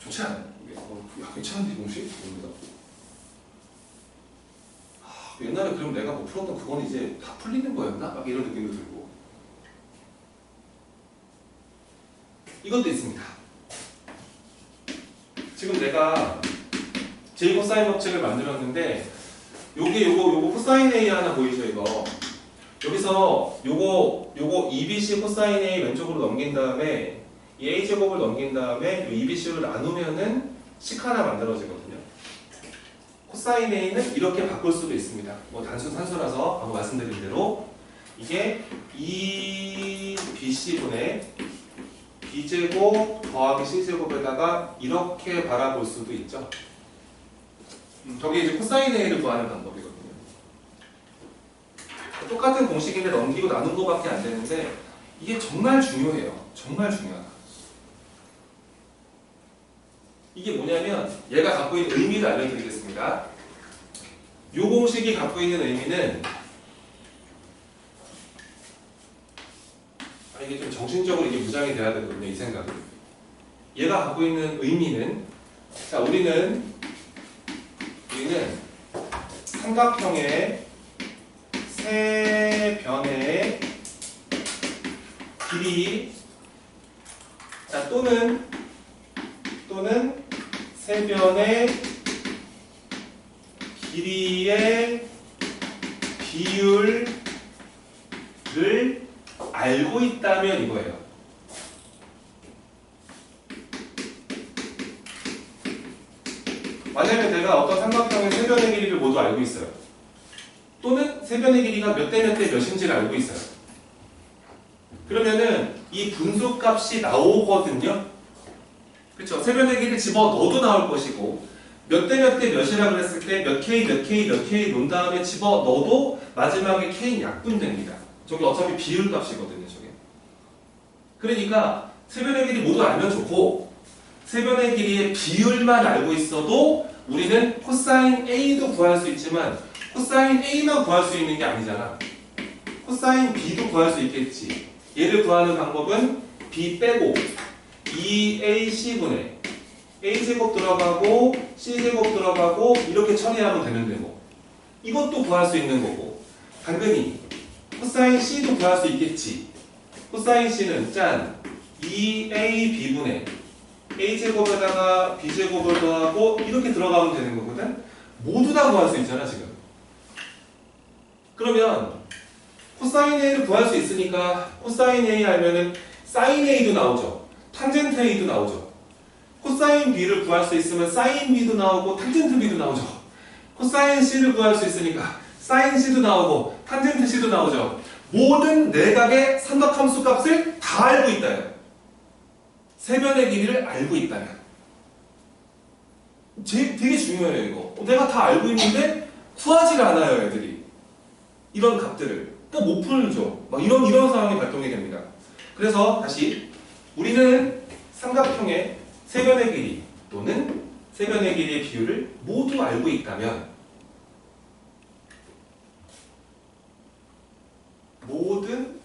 [SPEAKER 1] 좋지 않아요? 야, 괜찮은데 이 공식? 봅니다. 옛날에 그럼 내가 못 풀었던 그건 이제 다 풀리는 거였나? 막 이런 느낌도 들고. 이것도 있습니다. 지금 내가 제이코사인 법칙을 만들었는데 요거 코사인 A 하나 보이죠 이거? 여기서 요거 2BC 코사인 A 왼쪽으로 넘긴 다음에 이 A제곱을 넘긴 다음에 이 2BC를 나누면은 식 하나 만들어지거든요. 코사인 A는 이렇게 바꿀 수도 있습니다. 뭐 단순 산수라서 방금 말씀드린 대로 이게 2BC분의 B제곱 더하기 C제곱에다가 이렇게 바라볼 수도 있죠. 저게 이제 코사인 A를 구하는 방법이거든요. 똑같은 공식인데 넘기고 나눈 거밖에 안 되는데 이게 정말 중요해요. 정말 중요하다. 이게 뭐냐면 얘가 갖고 있는 의미를 알려드리겠습니다. 이 공식이 갖고 있는 의미는 이게 좀 정신적으로 이게 무장이 돼야 되거든요. 이 생각은. 얘가 갖고 있는 의미는 자 우리는 삼각형의 세 변의 길이 자 또는 세 변의 길이의 비율을 알고 있다면 이거예요. 만약에 내가 어떤 삼각형의 세 변의 길이를 모두 알고 있어요. 또는 세 변의 길이가 몇 대 몇 대 몇인지를 알고 있어요. 그러면은 이 분수값이 나오거든요. 그렇죠? 세 변의 길이 집어 넣어도 나올 것이고 몇 대 몇 대 몇이라 그랬을 때 몇 K 몇 K 몇 K 놓은 다음에 집어 넣어도 마지막에 K 약분됩니다. 저게 어차피 비율 값이거든요. 저게. 그러니까 세 변의 길이 모두 알면 좋고 세 변의 길이의 비율만 알고 있어도 우리는 코사인 A도 구할 수 있지만 코사인 A만 구할 수 있는 게 아니잖아. 코사인 B도 구할 수 있겠지. 얘를 구하는 방법은 B 빼고 2AC분의 A제곱 들어가고 C제곱 들어가고 이렇게 처리하면 되는 거고 이것도 구할 수 있는 거고 당근히 코사인 C도 구할 수 있겠지. 코사인 C는 짠 2AB분의 A제곱에다가 B제곱을 더하고 이렇게 들어가면 되는 거거든. 모두 다 구할 수 있잖아 지금. 그러면 코사인 A를 구할 수 있으니까 코사인 A 알면은 사인 A도 나오죠. 탄젠트 A도 나오죠. 코사인 B를 구할 수 있으면 사인 B도 나오고 탄젠트 B도 나오죠. 코사인 C를 구할 수 있으니까 사인 C도 나오고 탄젠트 C도 나오죠. 모든 내각의 삼각함수 값을 다 알고 있다요. 세변의 길이를 알고 있다면. 되게 중요해요 이거. 내가 다 알고 있는데 구하질 않아요 애들이. 이런 값들을. 그러니까 못 풀죠. 막 이런 상황이 발동이 됩니다. 그래서 다시 우리는 삼각형의 세변의 길이 또는 세변의 길이의 비율을 모두 알고 있다면 모든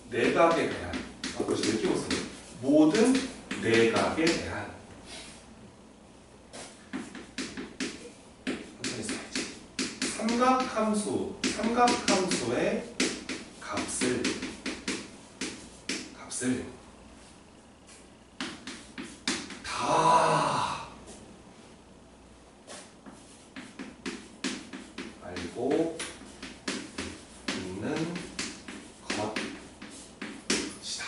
[SPEAKER 1] 내각에 대한 그것이 이렇게 보세요. 모든 내각에 대한 삼각함수의 값을 다 알고 있는 것이다.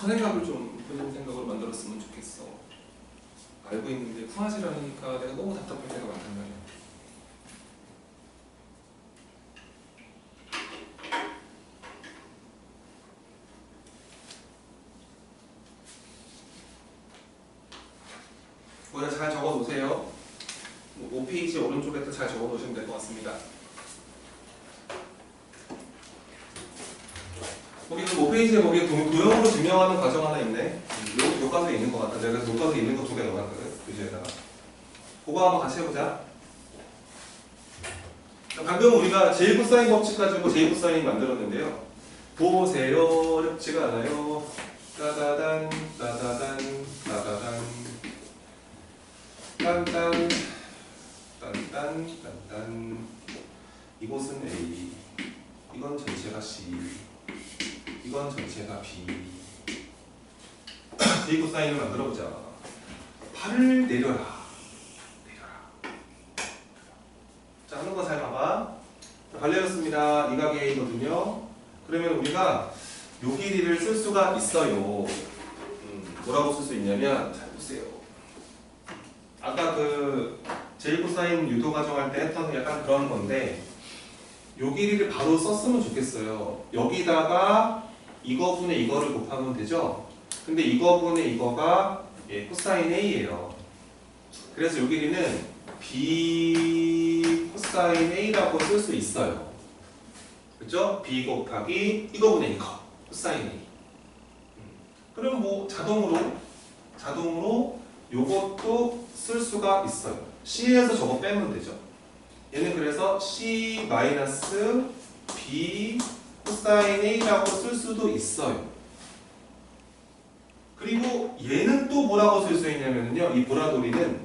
[SPEAKER 1] 저 생각을 좀 본인 생각으로 만들었으면 좋겠어. 알고 있는데 구하지 않으니까 내가 너무 답답할 때가 많단 말이야. 거기다 잘 적어 놓으세요. 5페이지 오른쪽에도 잘 적어 놓으시면 될 것 같습니다. 거기는 5페이지에 거기 도형으로 증명하는 과정 하나 있네. 교과서에 있는 것 같다. 내가 그래서 교과서에 있는 거 2개 넣어놨거든. 교재에다가. 그거 한번 같이 해보자. 방금 우리가 제이코사인 법칙 가지고 제이코사인 만들었는데요. 보세요. 어렵지가 않아요. 따다단 따다단 따다단 딴딴 딴딴 딴딴. 이곳은 A, 이건 전체가 C, 이건 전체가 B. 제이코사인을 만들어보자. 팔을 내려라. 자, 하는 거 잘 봐봐. 관련했습니다. 이각이 A거든요. 그러면 우리가 요 길이를 쓸 수가 있어요. 뭐라고 쓸 수 있냐면, 잘 보세요. 아까 그 제이코사인 유도 가정할 때 했던 약간 그런 건데, 요 길이를 바로 썼으면 좋겠어요. 여기다가 이거분의 이거를 곱하면 되죠? 근데 이거분의 이거가 코사인 A예요. 그래서 요 길이는 B 코사인 A라고 쓸 수 있어요. 그렇죠? B 곱하기 이거분의 이거 코사인 A. 그럼 뭐 자동으로 요것도 쓸 수가 있어요. C에서 저거 빼면 되죠. 얘는 그래서 C 마이너스 B 코사인 A라고 쓸 수도 있어요. 그리고 얘는 또 뭐라고 쓸 수 있냐면요. 이 보라돌이는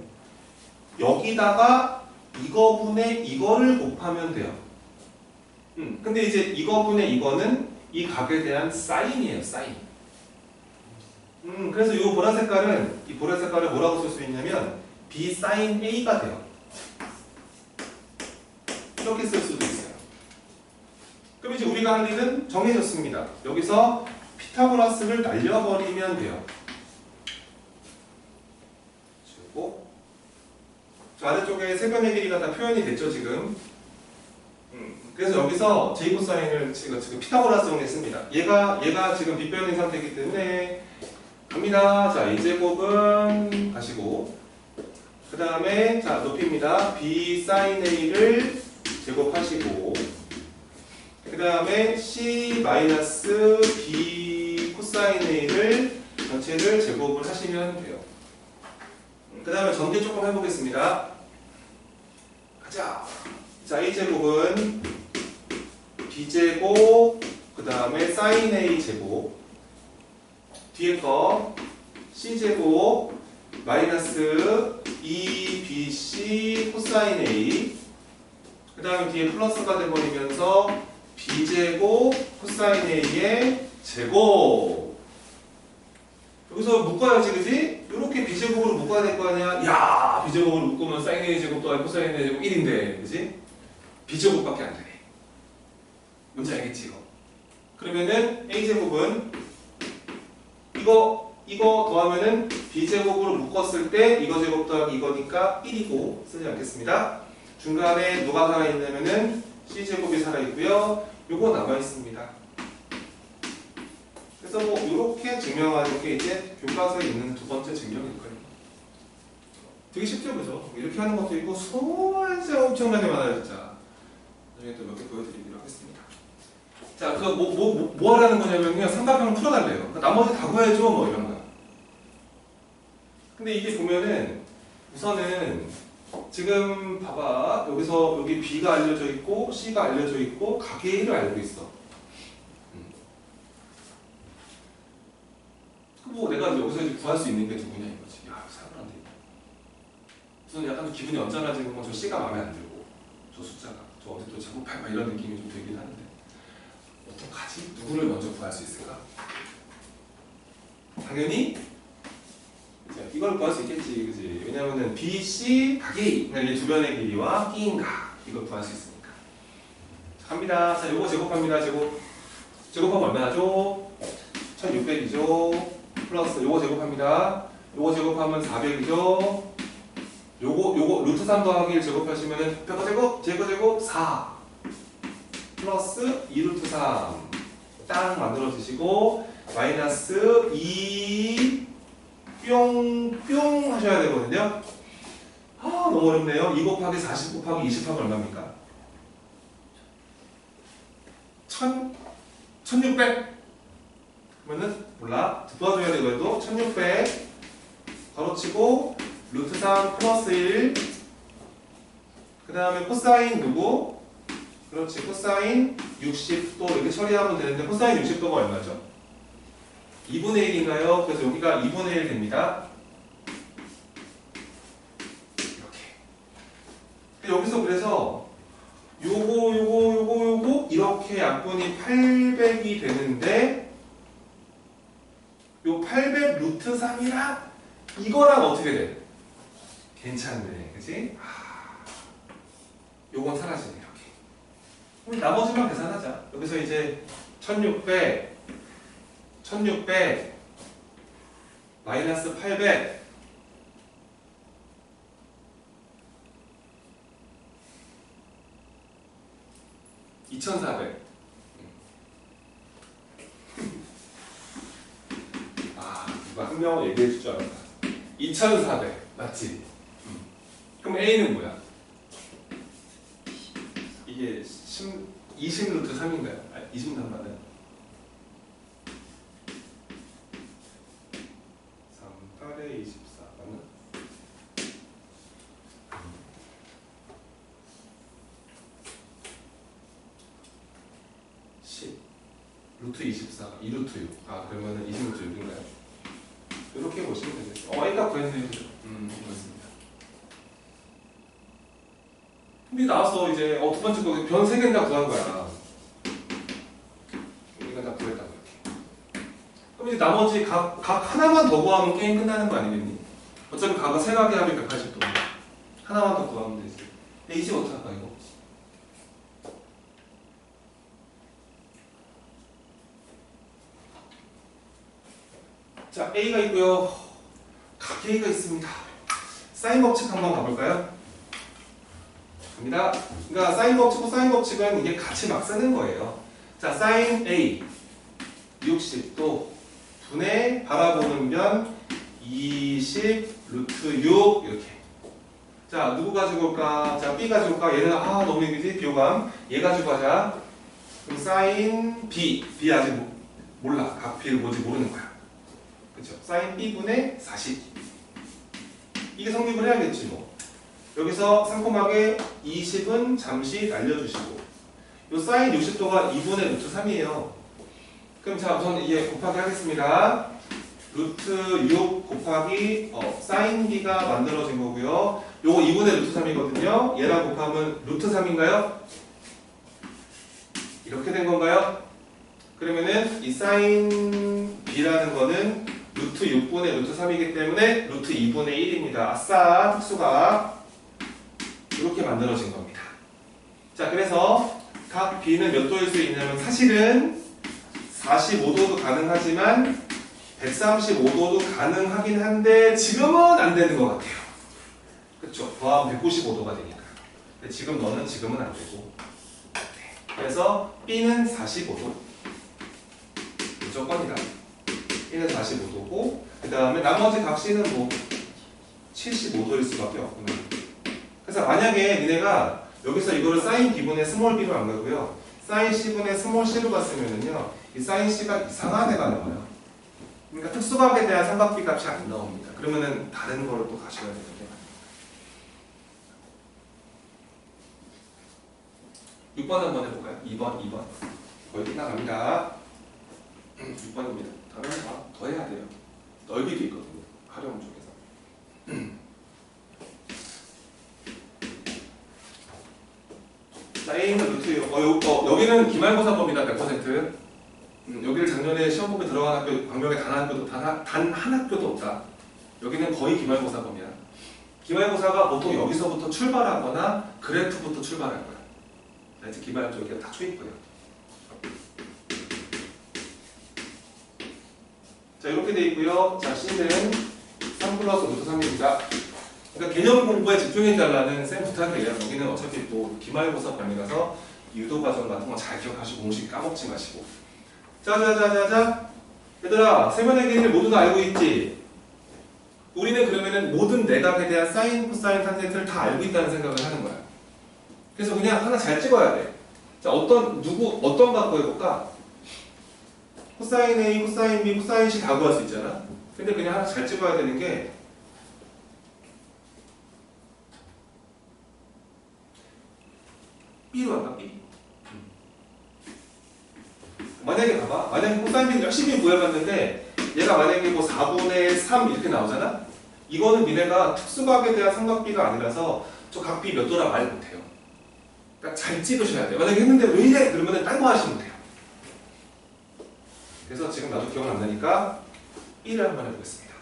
[SPEAKER 1] 여기다가 이거분의 이거를 곱하면 돼요. 근데 이제 이거분의 이거는 이 각에 대한 사인이에요. 사인. 그래서 이 보라 색깔을 뭐라고 쓸 수 있냐면 B 사인 A가 돼요. 이렇게 쓸 수도 있어요. 그럼 이제 우리가 할 일은 정해졌습니다. 여기서 피타고라스를 날려버리면 돼요. 주고 저 아래쪽에 세변의 길이가 다 표현이 됐죠 지금. 그래서 여기서 제이코사인을 지금 피타고라스로 했습니다. 얘가 지금 빗변인 상태이기 때문에 갑니다. 자, 이 제곱은 가시고 그 다음에 자 높이입니다. B 사인 A를 제곱하시고 그 다음에 C 마이너스 B 코사인 A를 전체를 제곱을 하시면 돼요. 그 다음에 전개 조금 해보겠습니다. 가자. 자, A 제곱은 B 제곱 그 다음에 사인 A 제곱 뒤에 거 C 제곱 마이너스 2BC 코사인 A 그 다음에 뒤에 플러스가 돼버리면서 B제곱 코사인 A의 제곱. 여기서 묶어야지 그지? 이렇게 B제곱으로 묶어야 될 거 아니야? 야 B제곱으로 묶으면 사인 A 제곱도 아니고 코사인 A 제곱 1인데 그지? B제곱밖에 안 되네. 뭔지 알겠지 이거? 그러면은 A제곱은 이거 이거 더하면은 b제곱으로 묶었을 때 이거 제곱 더하기 이거니까 1이고 쓰지 않겠습니다. 중간에 누가 살아있냐면은 c제곱이 살아있고요. 요거 남아있습니다. 그래서 뭐 이렇게 증명하는 게 이제 교과서에 있는 두 번째 증명일 거예요. 되게 쉽죠, 그죠? 이렇게 하는 것도 있고 수많은 엄청나게 많아요, 진짜. 나중에 또 몇 개 보여드리도록 하겠습니다. 자, 그 뭐 하라는 거냐면요, 삼각형을 풀어달래요. 그러니까 나머지 다 구해줘, 뭐 이런 거야. 근데 이게 보면은 우선은 지금 봐봐, 여기서 여기 B가 알려져 있고 C가 알려져 있고 각의 1을 알고 있어. 뭐 내가 여기서 이제 구할 수 있는 게 누구냐 이거지. 야, 사람한테. 우선 약간 기분이 언짢아지는 건 저 C가 마음에 안 들고, 저 숫자가 저 어디 또 제곱할 막 이런 느낌이 좀 들긴 하는데 어떡하지? 누구를 먼저 구할 수 있을까? 당연히 이걸 구할 수 있겠지, 그지? 왜냐면은 B, C, 각이 이 두 변의 길이와 끼인 각 이걸 구할 수 있으니까. 자, 갑니다. 자, 요거 제곱합니다. 제곱하면 얼마나 줘? 1600이죠. 플러스 요거 제곱합니다. 요거 제곱하면 400이죠. 요거 루트 3 더하기 1 제곱하시면은 제곱 4 플러스 2루트 3 딱 만들어 주시고 마이너스 2 뿅뿅 하셔야 되거든요. 아, 너무 어렵네요. 2 곱하기 40 곱하기 20 하면 얼마입니까? 1600. 그러면은 몰라. 도와줘야 되고도 1600 가로치고 루트 3 플러스 1. 그 다음에 코사인 누구? 그렇지, 코사인 60도 이렇게 처리하면 되는데 코사인 60도가 얼마죠? 2분의 1인가요? 그래서 여기가 2분의 1 됩니다. 이렇게. 여기서 그래서 요거 이렇게 약분이 800이 되는데 요 800 루트 3이랑 이거랑 어떻게 돼? 괜찮네, 그치? 요건 사라지네, 이렇게. 그럼 나머지만 계산하자. 여기서 이제 1600 마이너스 800 2400. 누가 한 명은 얘기해 줄 줄 알았다. 2400 맞지? 그럼 A는 뭐야? 이게 20 루트 3인가요? 20 맞나요? 3, 8에 24 맞나? 루트 24, 2루트 6. 그러면은 20루트 6인가요? 이렇게 보시면 되겠죠. A가 구했네요. 그죠? 그렇습니다. 근데 나와서 이제 두 번째 거 변 3개는 다 구한 거야. 우리가 다 구했다고 이렇게. 그럼 이제 나머지 각 하나만 더 구하면 게임 끝나는 거 아니겠니? 어차피 각은 세 각의 합이 180도. 하나만 더 구하면 되지. 근데 이제 어떻게 할까 이거? 자, A가 있고요. 각 A가 있습니다. 사인 법칙 한번 가볼까요? 갑니다. 그러니까 사인 법칙, 코사인 법칙은 이게 같이 막 쓰는 거예요. 자, 사인 A 60도 분의 바라보는 변 20 루트 6 이렇게. 자, 누구 가지고 올까? 자, B 가지고 올까? 얘는 너무 얘기지? 비호감. 얘 가지고 가자. 그럼 사인 B. B 아직 몰라. 각 B를 뭔지 모르는 거야. 그쵸? 사인 B분의 40. 이게 성립을 해야겠지 뭐. 여기서 상콤하게 20은 잠시 날려주시고 요 사인 60도가 2분의 루트 3이에요. 그럼 자, 우선 이게 곱하기 하겠습니다. 루트 6 곱하기 사인 B가 만들어진 거고요. 요거 2분의 루트 3이거든요. 얘랑 곱하면 루트 3인가요? 이렇게 된 건가요? 그러면은 이 사인 B라는 거는 루트 6분의 루트 3이기 때문에 루트 2분의 1입니다. 아싸, 특수각. 이렇게 만들어진 겁니다. 자, 그래서 각 B는 몇 도일 수 있냐면 사실은 45도도 가능하지만 135도도 가능하긴 한데 지금은 안 되는 것 같아요. 그쵸? 더하면 195도가 되니까. 근데 지금은 안 되고. 그래서 B는 45도. 무조건이다. B는 45도고, 그 다음에 나머지 각 C는 뭐 75도일 수밖에 없구나. 그래서 만약에 니네가 여기서 이거를 사인 B분의 스몰 B로 안 가고요, 사인 C분의 스몰 C로 갔으면은요, 이 사인 C가 이상한 애가 나와요. 그러니까 특수각에 대한 삼각비 값이 안 나옵니다. 그러면은 다른 거를 또 가셔야 되는데. 6번 한번 해볼까요? 2번. 거의 끝나갑니다. 6번입니다. 다른 더 해야 돼요. 넓이도 있거든요. 활용 쪽에서. 자, A는 루트 여기는 기말고사법이다. 100%. 여기를 작년에 시험 보기 들어간 학교, 광명에 단 한 학교도 없다. 여기는 거의 기말고사법이야. 기말고사가 보통 여기서부터 출발하거나 그래프부터 출발할 거야. 이제 기말 쪽에 다 초입고요. 자, 이렇게 돼 있고요. 자, C는 3 플러스 루트 3입니다. 그러니까 개념 공부에 집중해 달라는 쌤 부탁이에요. 여기는 어차피 또 기말고사 범위라서 유도 과정 같은 거 잘 기억하시고 공식 까먹지 마시고. 자. 얘들아, 세면의 길이를 모두 다 알고 있지? 우리는 그러면은 모든 내각에 대한 사인, 코사인, 탄젠트를 다 알고 있다는 생각을 하는 거야. 그래서 그냥 하나 잘 찍어야 돼. 자, 어떤 각 구해볼까? 코사인 A, 코사인 B, 코사인 C 다 구할 수 있잖아. 근데 그냥 하나 잘 찍어야 되는 게 B로 할까? B. 만약에 봐봐. 만약에 코사인 B를 열심히 구해봤는데 얘가 만약에 뭐 4분의 3 이렇게 나오잖아? 이거는 니네가 특수각에 대한 삼각비가 아니라서 저 각 B 몇 도라 말 못해요. 그러니까 잘 찍으셔야 돼요. 만약에 했는데 왜 이래? 그러면 딴 거 하시면 돼요. 그래서 지금 나도 기억 안 나니까 B를 한번 해보겠습니다.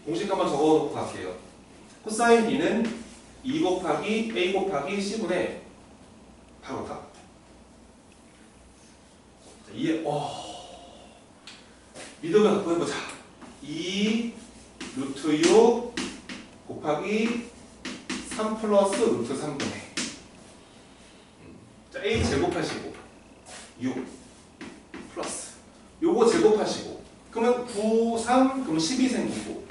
[SPEAKER 1] 공식 한번 적어놓고 갈게요. 코사인 B는 2 곱하기 A 곱하기 C분의 바로 다. 믿으면 갖고 해보자. 2 루트 6 곱하기 3 플러스 루트 3분의. 자, A 제곱하시고 6 플러스 요거 제곱하시고 그러면 9, 3 그럼 10이 생기고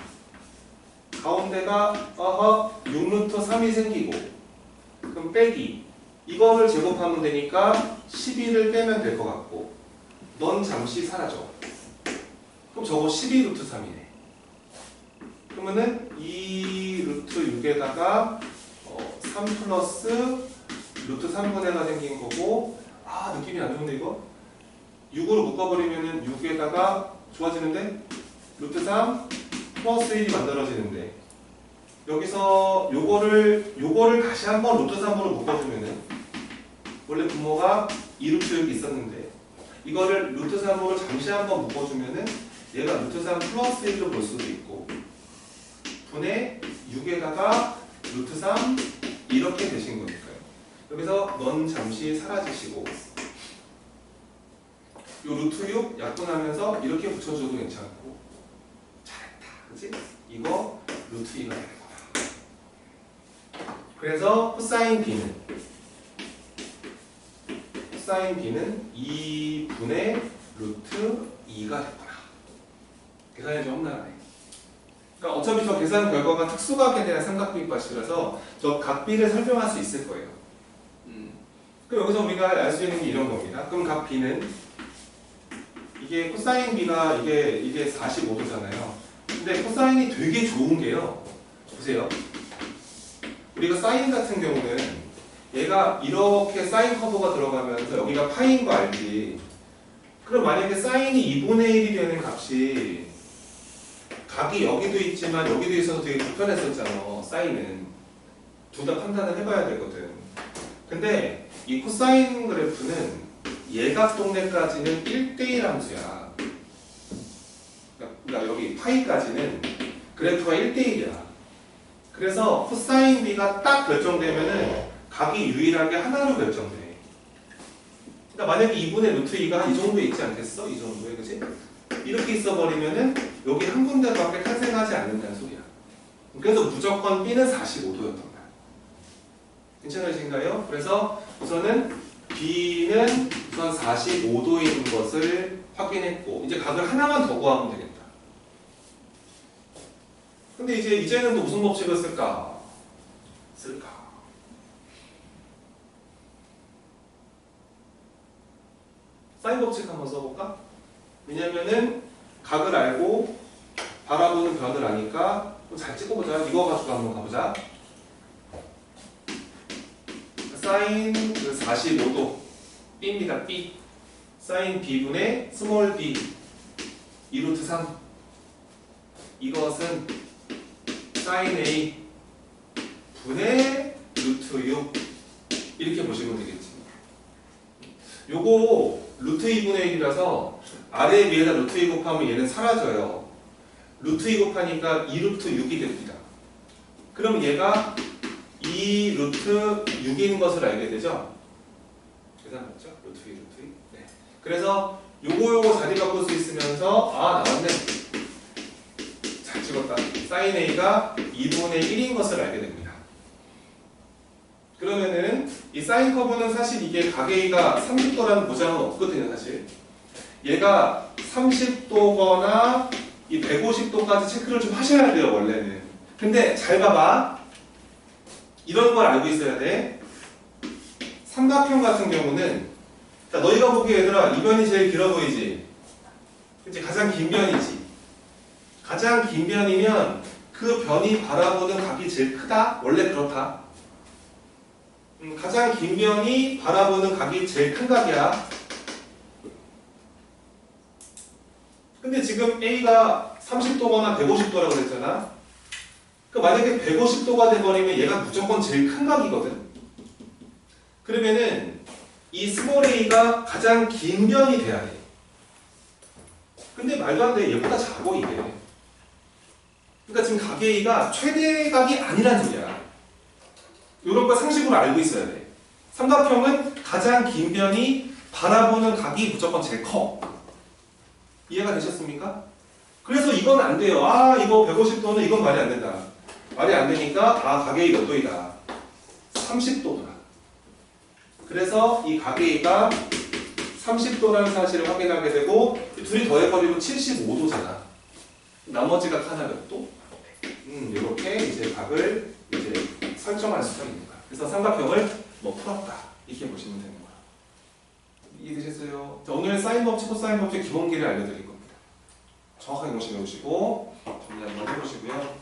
[SPEAKER 1] 가운데가 6 루트 3이 생기고 그럼 빼기 이거를 제곱하면 되니까 12를 빼면 될 것 같고 넌 잠시 사라져. 그럼 저거 12 루트 3이네. 그러면은 2 루트 6에다가 3 플러스 루트 3분의가 생긴 거고 느낌이 안 좋은데 이거? 6으로 묶어버리면은 6에다가 좋아지는데? 루트 3 플러스 1이 만들어지는데 여기서 요거를 다시 한번 루트 3으로 묶어주면은 원래 분모가 2루트 6이 있었는데 이거를 루트 3으로 잠시 한번 묶어주면은 얘가 루트 3 플러스 1로 볼 수도 있고 분의 6에다가 루트 3 이렇게 되신 거니까요. 여기서 넌 잠시 사라지시고 요 루트 6 약분하면서 이렇게 붙여줘도 괜찮고 잘했다. 그치? 이거 루트 2가 되는 거야. 그래서 코사인 B는 2분의 루트 2가 됐구나. 계산이 좀 험난하네. 그러니까 어차피 저 계산 결과가 특수각에 대한 삼각비 값이라서 저 각 B를 설명할 수 있을 거예요. 그럼 여기서 우리가 알 수 있는 게 이런 겁니다. 그럼 각 B는 이게 코사인 B가 이게 45도잖아요. 근데 코사인이 되게 좋은 게요. 보세요. 우리가 사인 같은 경우는 얘가 이렇게 사인 커브가 들어가면서 여기가 파인 거 알지? 그럼 만약에 사인이 2분의 1이 되는 값이 각이 여기도 있지만 여기도 있어서 되게 불편했었잖아. 사인은 둘 다 판단을 해봐야 되거든. 근데 이 코사인 그래프는 예각 동네까지는 1대1 함수야. 그러니까 여기 파이까지는 그래프가 1대1이야. 그래서 코사인 B가 딱 결정되면은 각이 유일하게 하나로 결정돼. 그러니까 만약에 2분의 루트 2가 한 이 정도에 있지 않겠어? 이 정도에, 그치? 이렇게 있어버리면은 여기 한 군데밖에 탄생하지 않는다는 소리야. 그래서 무조건 B는 45도였던 거야. 괜찮으신가요? 그래서 우선은 B는 우선 45도인 것을 확인했고 이제 각을 하나만 더 구하면 되겠다. 근데 이제는 또 무슨 법칙을 쓸까? 사인 법칙 한번 써볼까? 왜냐면은 각을 알고 바라보는 변을 아니까 잘 찍어보자. 이거 가지고 한번 가보자. 사인 45도 B입니다. B. 사인 B분의 스몰 b 2루트 3. 이것은 사인 A 분의 루트 6 이렇게 보시면 되겠지. 요거 루트 2분의 1이라서 아래 위에다 루트 2 곱하면 얘는 사라져요. 루트 2 곱하니까 2루트 6이 됩니다. 그럼 얘가 2루트 6인 것을 알게 되죠? 계산 맞죠? 루트 2, 루트 2. 네. 그래서 요거 자리 바꿀 수 있으면서 나왔네. 잘 찍었다. 사인 A가 2분의 1인 것을 알게 됩니다. 그러면은 이 사인 커브는 사실 이게 각 A가 30도라는 보장은 없거든요, 사실. 얘가 30도거나 이 150도까지 체크를 좀 하셔야 돼요, 원래는. 근데 잘 봐봐. 이런 걸 알고 있어야 돼. 삼각형 같은 경우는 자, 너희가 보기에 얘들아 이 변이 제일 길어 보이지? 그치? 가장 긴 변이지. 가장 긴 변이면 그 변이 바라보는 각이 제일 크다? 원래 그렇다. 가장 긴 변이 바라보는 각이 제일 큰 각이야. 근데 지금 A가 30도거나 150도라고 그랬잖아. 그 만약에 150도가 돼버리면 얘가 무조건 제일 큰 각이거든. 그러면은 이 스몰 a가 가장 긴 변이 돼야 돼. 근데 말도 안 돼. 얘보다 작아 이게. 그러니까 지금 각 A가 최대각이 아니란 소리야. 이런 거 상식으로 알고 있어야 돼. 삼각형은 가장 긴 변이 바라보는 각이 무조건 제일 커. 이해가 되셨습니까? 그래서 이건 안 돼요. 이거 150도는 이건 말이 안 된다. 말이 안 되니까 각 A 몇 도이다. 30도더라. 그래서 이 각 A가 30도라는 사실을 확인하게 되고 둘이 더해버리면 75도잖아. 나머지 각 하나 몇 도? 이렇게 이제 각을 이제 설정할 수가 있는 거야. 그래서 삼각형을 풀었다. 이렇게 보시면 되는 거야. 이해되셨어요? 자, 오늘 사인 법칙, 코사인 법칙 기본기를 알려드릴 겁니다. 정확하게 보시면 오시고 정리 한번 해보시고요.